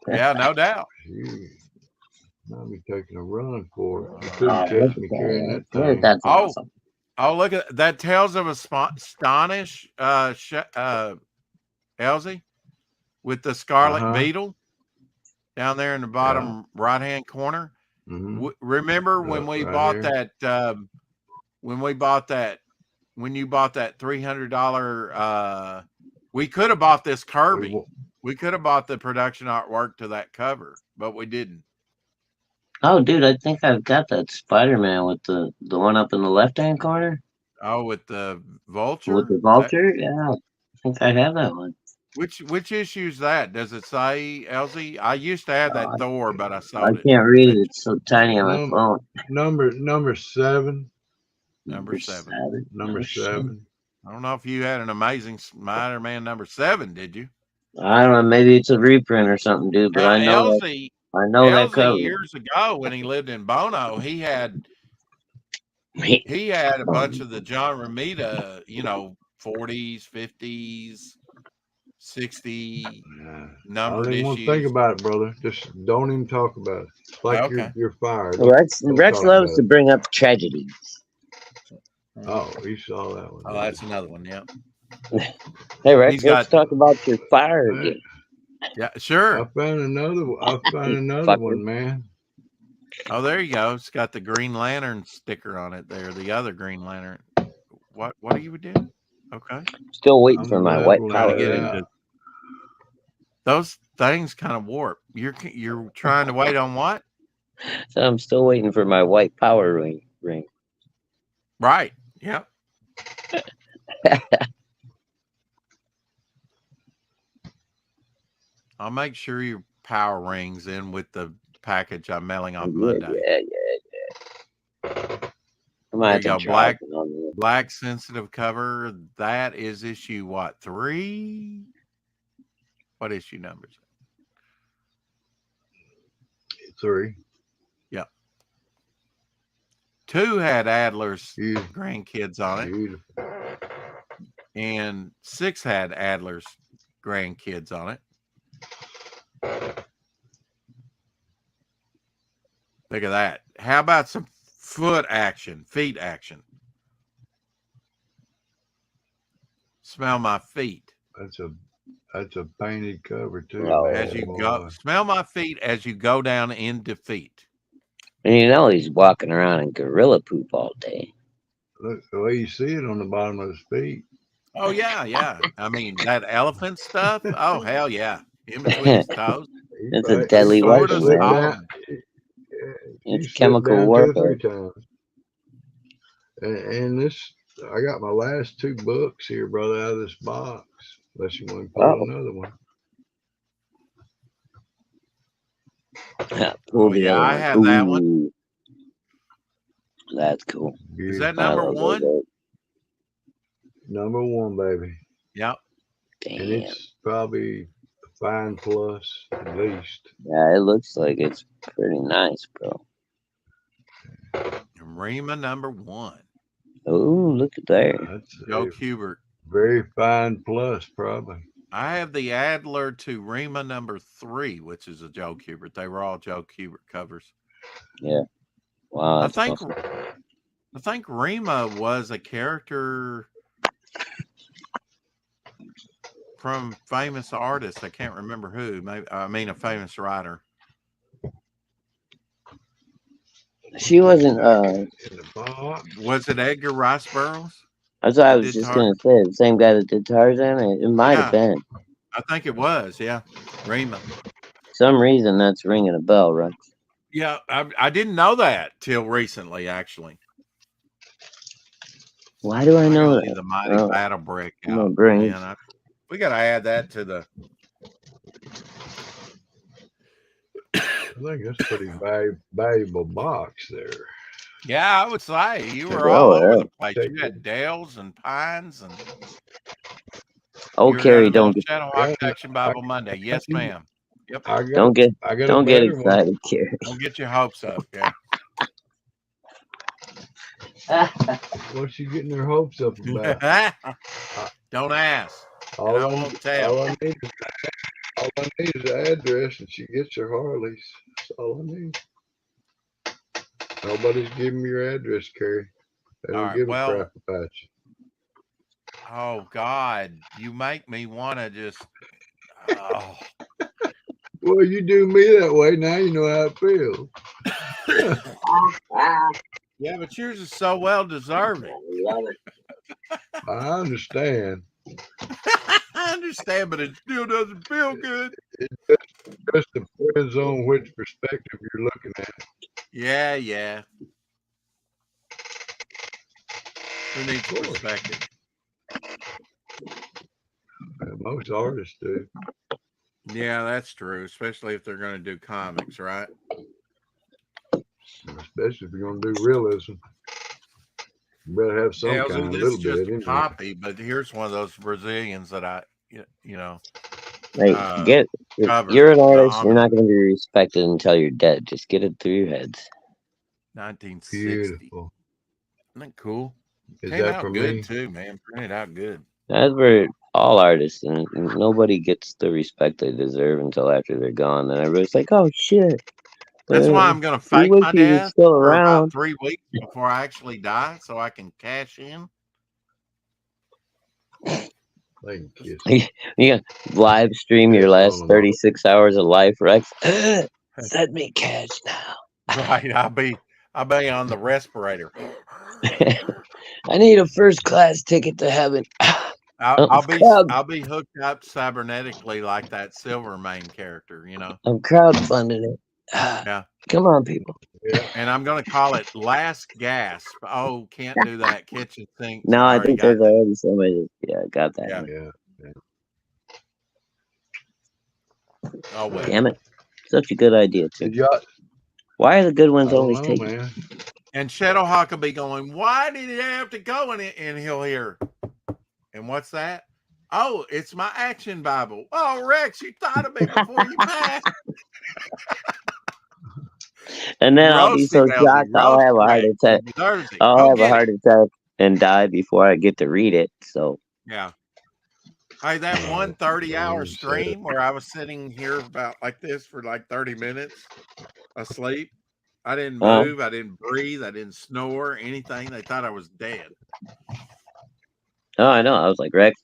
Yeah, no doubt. I'll be taking a run for it. You couldn't catch me carrying that thing. That's awesome. Oh, look at that. Tales of Astonish, Elsie, with the Scarlet Beetle down there in the bottom right-hand corner. Mm-hmm. Remember when we bought that? When you bought that $300, we could have bought this Kirby. We could have bought the production artwork to that cover, but we didn't. Oh, dude, I think I've got that Spider-Man with the one up in the left-hand corner. Oh, with the vulture. With the vulture, yeah, I think I have that one. Which issue is that? Does it say Elsie? I used to have that Thor, but I sold it. I can't read it; it's so tiny on my phone. Number 7. Number 7. Number 7. I don't know if you had an Amazing Spider-Man number 7, did you? I don't know. Maybe it's a reprint or something, dude. But I know Elsie, that cover. Years ago when he lived in Bono, he had a bunch of the John Romita, 40s, 50s, 60 numbered I didn't want to issues. think about it, brother. Just don't even talk about it. It's like you're fired. Rex loves to bring up tragedies. Oh, you saw that one. Oh, that's another one. Yeah. Hey, Rex, let's talk about your fire again. Yeah, sure. I found another one, man. Oh, there you go. It's got the Green Lantern sticker on it there. The other Green Lantern. What are you doing? Okay. Still waiting for my white power. Those things kind of warp. You're trying to wait on what? So I'm still waiting for my white power ring. Right. Yep. I'll make sure your power rings in with the package I'm mailing off Monday. Yeah. There you go. Black sensitive cover. That is issue what? 3? What issue numbers? 3. Yep. 2 had Adler's grandkids on it. Beautiful. And 6 had Adler's grandkids on it. Look at that. How about some feet action? Smell my feet. That's a painted cover too. As you go, smell my feet as you go down in defeat. And he's walking around in gorilla poop all day. Look the way you see it on the bottom of his feet. Oh yeah. I mean that elephant stuff. Oh hell yeah, in between his toes. It's a deadly weapon. You It's slipped chemical down 2 or 3 warfare. times. And this, I got my last 2 books here, brother, out of this box. Unless you want to pull Oh, another one. yeah, pull Oh the yeah, other I one. have that one. Ooh, that's cool. Is that Beautiful. I number love those one? books. Number 1, baby. Yep. And Damn. it's probably a fine plus at least. Yeah, it looks like it's pretty nice, bro. Rima number 1. Oh, look at there. That's Joe a Kubert. very fine plus, probably. I have the Adler to Rima number 3, which is a Joe Kubert. They were all Joe Kubert covers. Yeah. Wow, I that's think awesome. I think Rima was a character from famous artist. I can't remember who. Maybe a famous writer. She wasn't. In the box. Was it Edgar Rice Burroughs? That's what I that was did just Tarzan? gonna say. The same guy that did Tarzan. It might have Yeah, been. I think it was. Yeah, Rima. Some reason that's ringing a bell, right? Yeah, I didn't know that till recently, actually. Why do I I know gotta that? leave the mighty Oh, battle brick I'm gonna out, bring. man. We gotta add that to the. I think that's a pretty valuable box there. Yeah, I would say you were Oh, all over yeah. the place. You had Dales and Pines, and Oh, you were down Carrie, in the don't old get, Shadow Yeah, Action Bible Monday. Yes, ma'am. Yep. I got don't get, I got a don't get better one. excited, Carrie. Don't get your hopes up. Yeah. What's she getting her hopes up about? Don't ask, and All I I, won't tell. all I need is the address, and she gets her Harleys. That's all I need. Nobody's giving me your address, Carrie. They All don't right. give a Well, crap about you. oh God, you make me want to just. Oh. Well, you do me that way. Now you know how it feels. Yeah, but yours is so well deserving. I understand. I understand, but it still doesn't feel good. It just depends on which perspective you're looking at. Yeah, yeah. Who needs perspective? Most artists do. Yeah, that's true, especially if they're going to do comics, right? Especially if you're going to do realism. You better have some Yeah, kind, a this little is just bit. a Anyway. copy, but here's one of those Brazilians that I, you know, Like, cover, you're an you know, artist. You're not going to be respected until you're dead. Just get it through your heads. 1960. Beautiful. Isn't that cool? Is Came that out for good me? too, man. Printed out good. That's for all artists, and nobody gets the respect they deserve until after they're gone. And everybody's like, "Oh shit!" That's why I'm going to We fake wish my he was death still for about around. 3 weeks before I actually die, so I can cash in. You live stream your last 36 hours of life, Rex. Send me cash now. Right, I'll be on the respirator. I need a first class ticket to heaven. I'll be hooked up cybernetically like that Silvermane character, you know. I'm crowdfunding it. Yeah. Come on, people. Yeah. And I'm going to call it Last Gasp. Oh, can't do that. Kitchen sink. No, I think there's already somebody. Yeah, got that. Yeah. Oh, well. Damn it. Such a good idea, too. Did y'all, Why are the good ones I don't always know, taken? man. And Shadowhawk will be going, why did it have to go? And he'll hear, and what's that? Oh, it's my action Bible. Oh, Rex, you thought of me before you passed. And then I'll be so shocked I'll have a heart attack. I'll have a heart attack and die before I get to read it. So yeah. Hey, that 130-hour stream where I was sitting here about like this for like 30 minutes asleep. I didn't move. I didn't breathe. I didn't snore, anything. They thought I was dead. Oh, I know. I was like, Rex.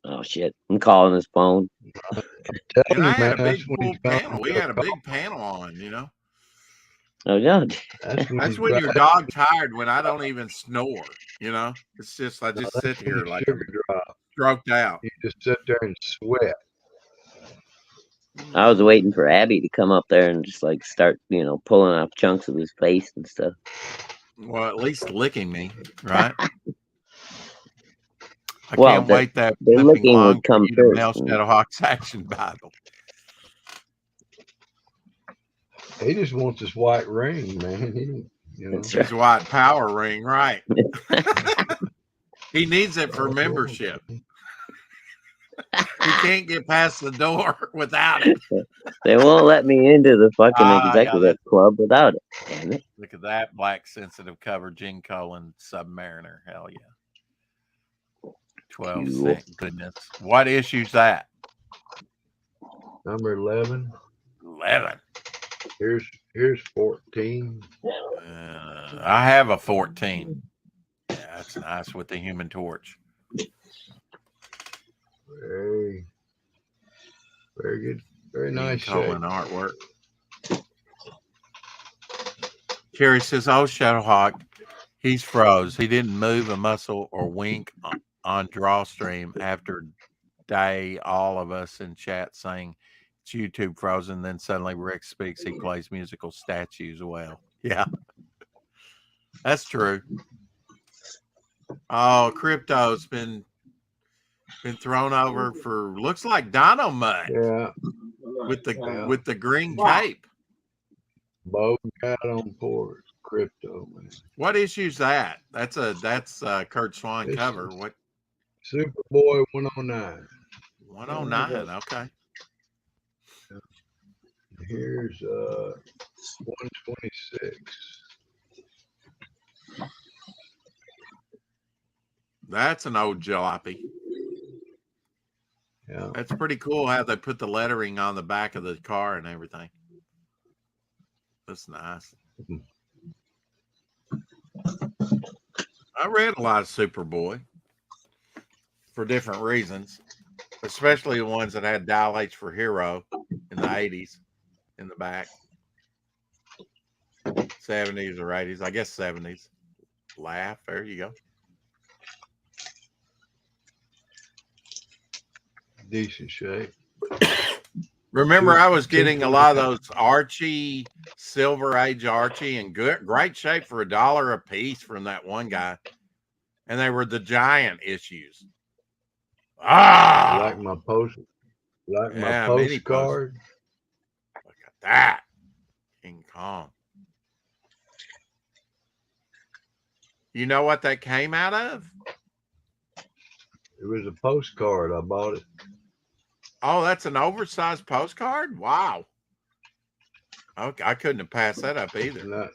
Oh, shit. I'm calling his phone. And I had a big full panel. We had a big panel on, you know. Oh, yeah. That's when you're dog tired, when I don't even snore, you know. It's just, I just sit here like I'm stroked out. You just sit there and sweat. I was waiting for Abby to come up there and just like start, you know, pulling off chunks of his face and stuff. Well, at least licking me, right? I Well, can't wait that the flipping licking long would for come you to mail first. Shadowhawk's action Bible. He just wants his white ring, man. You know. That's His white power ring, right? He needs it for membership. He can't get past the door without it. They won't let me into the fucking executive club without it. Damn it. Look at that black sensitive cover, Gene Colan Submariner. Hell yeah. 12 cent. Goodness. What issue's that? Number 11. 11. Here's 14. I have a 14. Yeah, that's nice with the Human Torch. Very good. Very nice Colan artwork. Kerry says, "Oh, Shadowhawk, he's froze. He didn't move a muscle or wink on Drawstream after day. All of us in chat saying it's YouTube frozen. Then suddenly Rick speaks. He plays musical statues well. Yeah, that's true. Oh, Crypto's been thrown over for looks like Dynamite. Yeah, with the green cape. Bo got on board. Crypto, man. What issue's that? That's Kurt Swan cover. What? Superboy 109. 109. Okay. Here's 126. That's an old jalopy. Yeah. That's pretty cool how they put the lettering on the back of the car and everything. That's nice. I read a lot of Superboy for different reasons, especially the ones that had dilates for Hero in the 80s in the back. 70s or 80s, I guess 70s. Laugh, there you go. Decent shape. Remember, I was getting a lot of those Archie, Silver Age Archie, in great shape for $1 a piece from that one guy, and they were the giant issues. Like my postcard. Look at that, King Kong. You know what that came out of? It was a postcard. I bought it. Oh, that's an oversized postcard? Wow. Okay, I couldn't have passed that up either.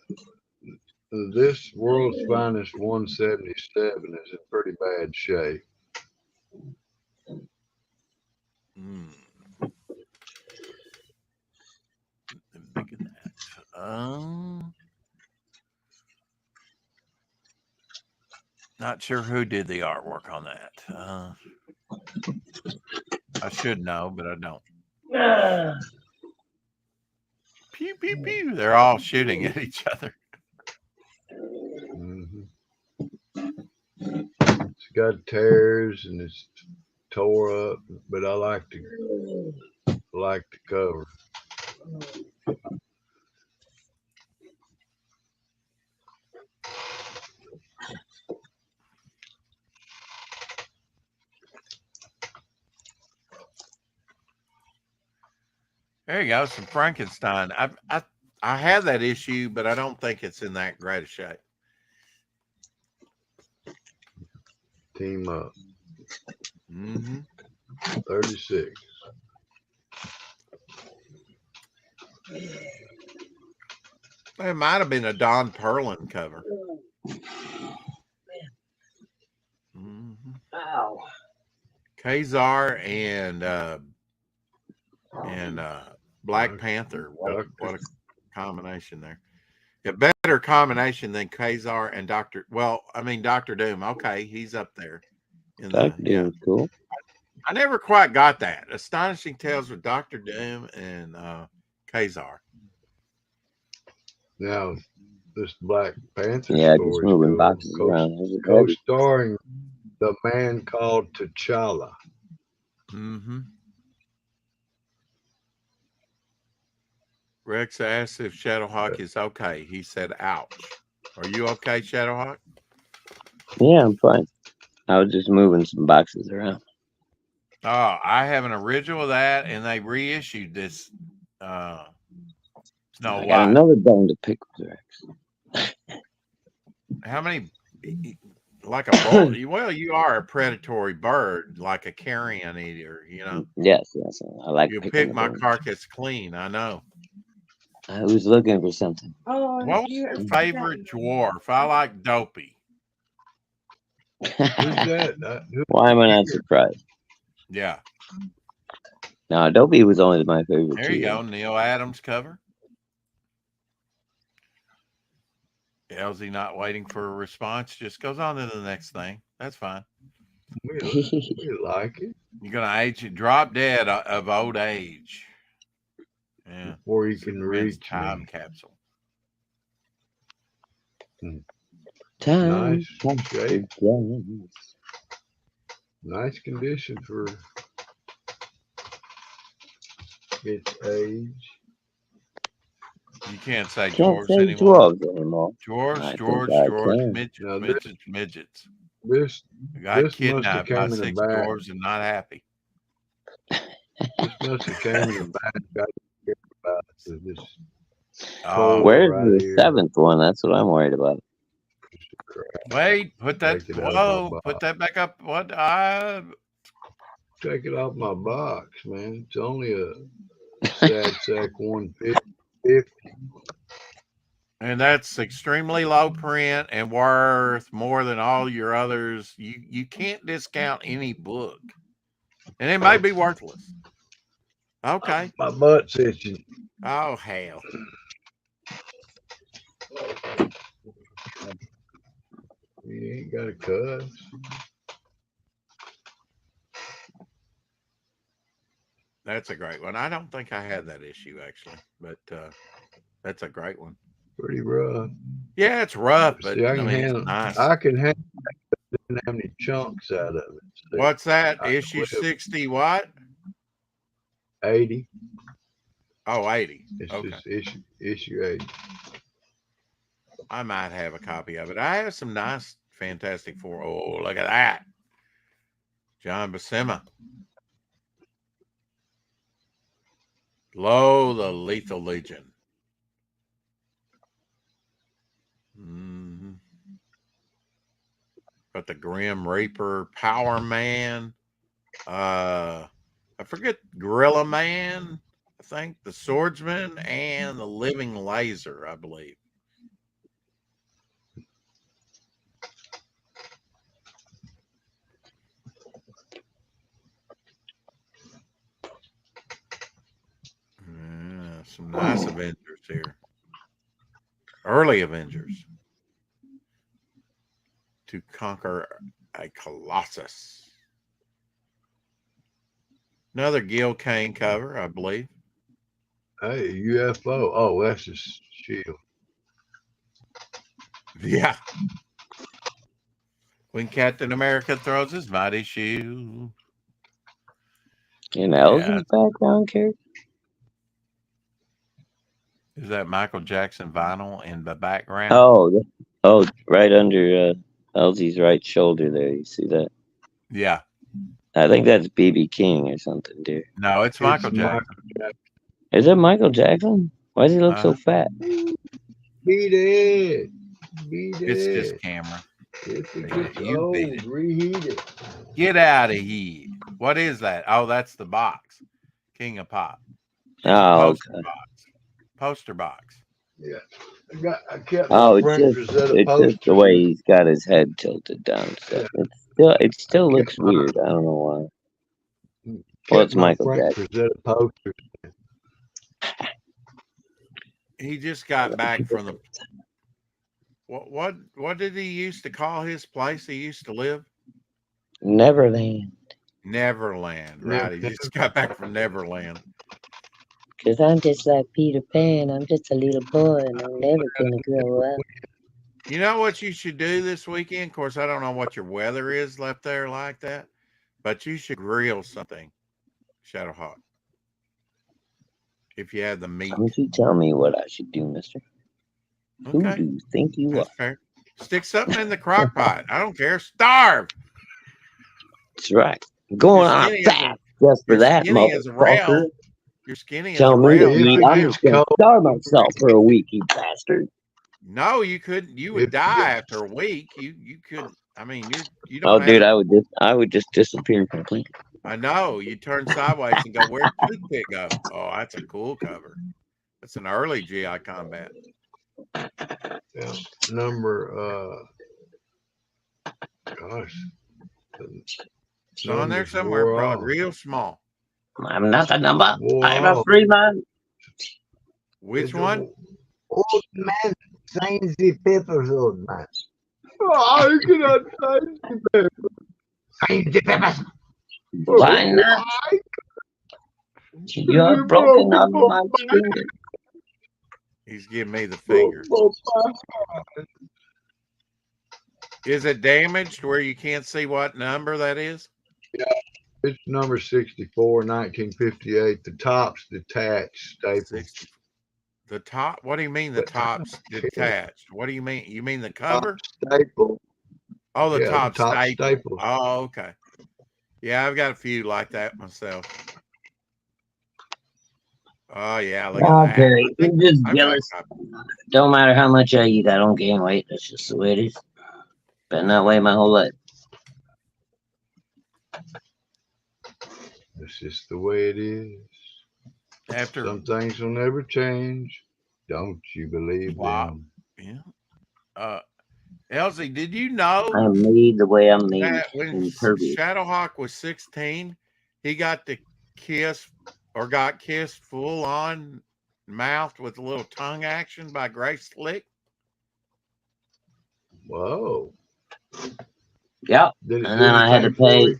This World's Finest 177 is in pretty bad shape. Look at that. Not sure who did the artwork on that. I should know, but I don't. Pew, pew, pew. They're all shooting at each other. It's got tears and it's tore up, but I like the cover. There you go, some Frankenstein. I have that issue, but I don't think it's in that great a shape. Team Up. 36. It might have been a Don Perlin cover. Ow. Kazar and Black Panther. What a combination there. A better combination than Kazar and Dr. Doom. Okay, he's up there. Dr. Doom, cool. I never quite got that. Astonishing Tales with Dr. Doom and Kazar. Now, this Black Panther story just moving boxes around. Co-starring the man called T'Challa. Rex asked if Shadowhawk is okay. He said, ouch. Are you okay, Shadowhawk? Yeah, I'm fine. I was just moving some boxes around. Oh, I have an original of that, and they reissued this. Snow I got White. another bone to pick with Rex. How many? Like a bull? Well, you are a predatory bird, like a carrion eater. You know. Yes. I like You picking pick the my bones. carcass clean. I know. I was looking for something. Oh, What was your favorite dwarf? I like Dopey. Who's that? Why am I not surprised? Yeah. No, Adobe was only my favorite. There you go. Neil Adams cover. Elsie not waiting for a response. Just goes on to the next thing. That's fine. We like it. You're gonna age it, drop dead of old age. Yeah. Before you can Superman's reach time me. capsule. Time. Nice shape. Nice condition for its age. You can't say Can't dwarves say anymore. dwarves anymore. Dwarves, midgets. This Got must have kidnapped by came in a 6 bag. dwarves and not happy. This must have came in a bag. Got to care about this. Where's right the here. 7th one? That's what I'm worried about. Wait, put that. Whoa, put that back up. What? Take it off my box, man. It's only a sad sack 150. And that's extremely low print and worth more than all your others. You can't discount any book, and it may be worthless. Okay. My butt's itching. Oh hell. You ain't got a cuss. That's a great one. I don't think I had that issue actually, but that's a great one. Pretty rough. Yeah, it's rough, but See, I can it's handle. nice. I can handle it. Didn't have any chunks out of it. See, What's that? Issue 60 what? 80. Oh, 80. It's Okay. just issue 80. I might have a copy of it. I have some nice Fantastic Four. Oh, look at that. John Buscema. Lo, the Lethal Legion. But the Grim Reaper, Power Man, I forget, Gorilla Man, I think, the Swordsman, and the Living Laser, I believe. Yeah, some nice Avengers here. Early Avengers. To conquer a Colossus. Another Gil Kane cover, I believe. Hey, UFO. Oh, that's just Shield. Yeah. When Captain America throws his mighty shield. In Elsie's background character? Is that Michael Jackson vinyl in the background? Oh, right under Elsie's right shoulder there. You see that? Yeah. I think that's BB King or something, dude. No, it's Michael Jackson. Is it Michael Jackson? Why does he look so fat? Beat it. It's just camera. If it gets old, reheat it. Get out of here. What is that? Oh, that's the box. King of Pop. Poster box. Yeah. I kept it's just the way he's got his head tilted down. So it still looks weird. I don't know why. Well, it's Michael Jackson. He just got back from the. What did he used to call his place he used to live? Neverland. Neverland, right? He just got back from Neverland. Because I'm just like Peter Pan. I'm just a little boy, and I'm never going to grow up. You know what you should do this weekend? Of course, I don't know what your weather is left there like that, but you should grill something, Shadowhawk. if you have the meat. Don't you tell me what I should do, mister. Who Okay, do you think you that's are? fair. Stick something in the crock pot. I don't care. Starve. That's right. You're Going on a skinny as a fast just for you're that, skinny as a rail. motherfucker. You're skinny as a Tell me to rail If eat. it right I'm now. gets just gonna cold, starve myself for a week, you bastard. No, you couldn't. You would if it die gets, after a week. You couldn't. I mean, you Oh, don't have dude, the. I would just disappear completely. I know. You turn sideways and go, where'd the toothpick go? Oh, that's a cool cover. That's an early GI combat. number, gosh, the It's on there numbers somewhere, wore probably off. real small. I'm not a number. Wore I'm a off. free man. Which It's one? old man signs the papers, old man. I cannot sign the papers. Sign the papers. Why not? You have broken on my finger. He's giving me the finger. Is it damaged where you can't see what number that is? Yeah, it's number 64, 1958. The top's detached staple. The top? What do you mean the top's detached? What do you mean? You mean the cover? Staple. Oh, the Yeah, top the top staple. staple. Oh, okay. Yeah, I've got a few like that myself. Oh yeah, look Oh, at that. Perry, you're just I've got jealous. a couple. Don't matter how much I eat, I don't gain weight. That's just the way it is. Been that way my whole life. That's just the way it is. After Some things will never change. Don't you believe wow. them? Yeah. Elsie, did you know I'm made the way I'm made. that when Impervious. Shadowhawk was 16, he got to kiss or got kissed full on mouth with a little tongue action by Grace Slick? Whoa. Yep. Did it And do then I had to anything for pay. you?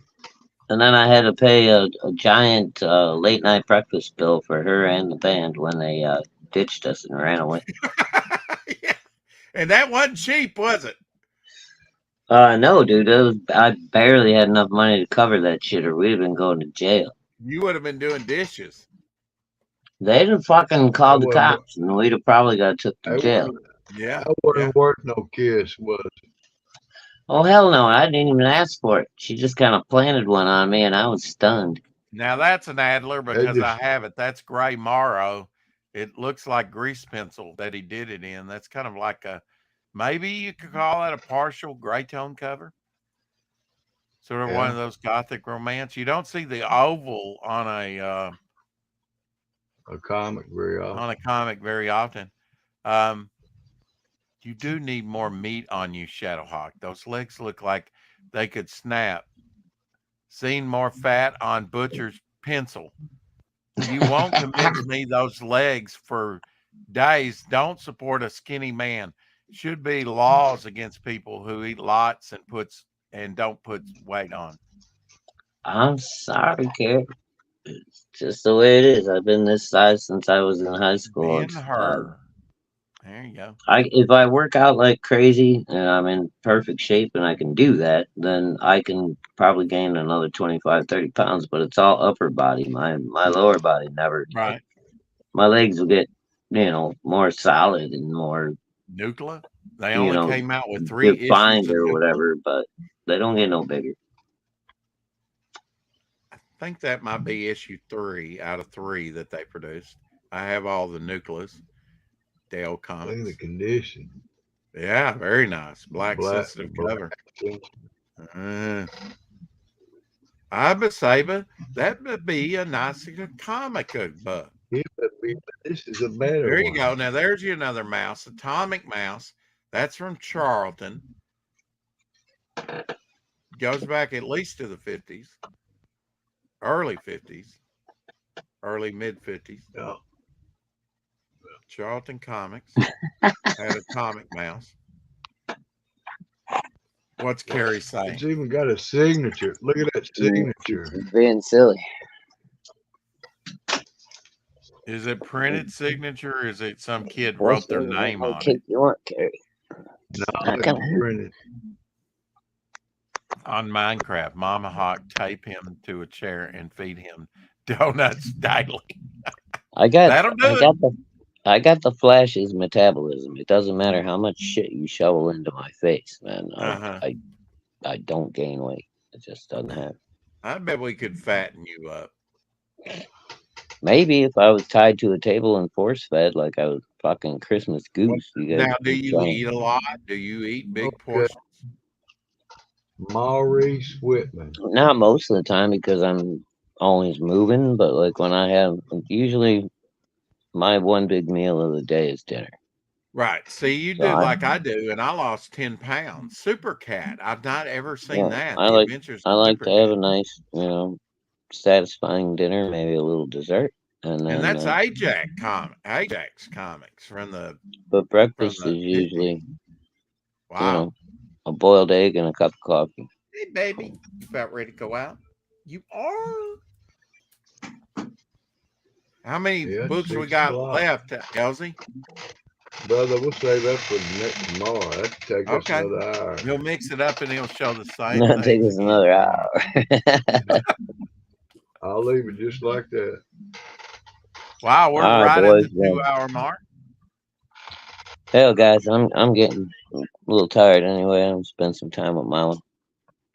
And then I had to pay a giant late night breakfast bill for her and the band when they ditched us and ran away. Yeah. And that wasn't cheap, was it? No, dude. I barely had enough money to cover that shit, or we'd have been going to jail. You would have been doing dishes. They'd have fucking called the That wasn't- cops, and we'd have probably got took to That jail. wasn't, Yeah. that wasn't worth no kiss, was it? Oh hell no! I didn't even ask for it. She just kind of planted one on me, and I was stunned. Now that's an Adler because just- I have it. That's Gray Morrow. It looks like grease pencil that he did it in. That's kind of like a, maybe you could call that a partial gray tone cover. Sort of one of those gothic romance. You don't see the oval on a comic very often. on a comic very often. You do need more meat on you, Shadowhawk. Those legs look like they could snap. Seen more fat on Butcher's pencil. You won't commit to me those legs for days. Don't support a skinny man. Should be laws against people who eat lots and don't put weight on. I'm sorry, Carrie. It's just the way it is. I've been this size since I was in high school. In her. There you go. If I work out like crazy and I'm in perfect shape and I can do that, then I can probably gain another 25, 30 pounds, but it's all upper body. My lower body never. Right. My legs will get, more solid and more Nuclear. They only came out with 3 issues defined of or Nuclear. whatever, but they don't get no bigger. I think that might be issue 3 out of 3 that they produced. I have all the Nucleus. Dale Look at the Comics. condition. Yeah, very nice. Black sensitive cover. Iba Saber, that would be a nice comic book. Yeah, but this is a better There you one. go. Now there's you another mouse, Atomic Mouse. That's from Charlton. Goes back at least to the 50s, early 50s, early mid 50s. Yeah. Charlton Comics had Atomic Mouse. What's Carrie saying? It's even got a signature. Look at that signature. It's being silly. Is it printed signature or is it some kid wrote their name on kick it? you want, Carrie? No, Not gonna it's printed. On Minecraft, Mama Hawk tape him to a chair and feed him donuts daily. That'll do it. I got the Flash's metabolism. It doesn't matter how much shit you shovel into my face, man. I don't gain weight. It just doesn't happen. I bet we could fatten you up. Maybe if I was tied to a table and force fed like I was fucking Christmas goose. You guys Now, do keep you trying. eat a lot? Do you eat big Okay. portions? Maurice Whitman. Not most of the time because I'm always moving, but like when I have, usually my one big meal of the day is dinner. Right. See, you So do like I do, and I lost 10 pounds. Super Cat. I've not ever seen Yeah, that. I The like Adventures I of like Super to have Cat. a nice, satisfying dinner, maybe a little dessert, and And then that's Ajax comics from the but breakfast is 50s. usually, Wow. a boiled egg and a cup of coffee. Hey, baby. You about ready to go out? You are. How many Yeah, books we 6 got o'clock. left, Elsie? Brother, we'll save that for tomorrow. That take us Okay. another hour. He'll mix it up and he'll show the same That'll take things us again another tomorrow. hour. I'll leave it just like that. Wow, we're All right, right at boys. the 2-hour mark. Hell, guys, I'm getting a little tired anyway. I'm spend some time with Mama.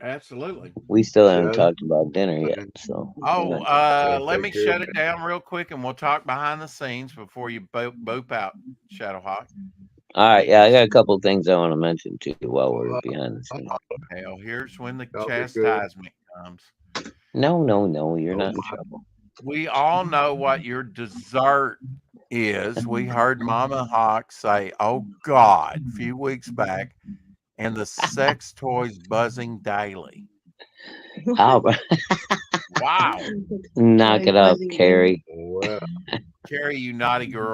Absolutely. We still haven't Shadow. talked about dinner yet, so. Oh, let me take care. shut it down real quick and we'll talk behind the scenes before you boop out, Shadowhawk. All right, yeah, I got a couple of things I want to mention too while we're behind the scenes. Hell, here's when the Y'all be good. chastisement comes. No, you're not in trouble. We all know what your dessert is. We heard Mama Hawk say, "Oh God," a few weeks back, and the sex toys buzzing daily. Oh, Wow. knock it up, Carrie. Well. Carrie, you naughty girl.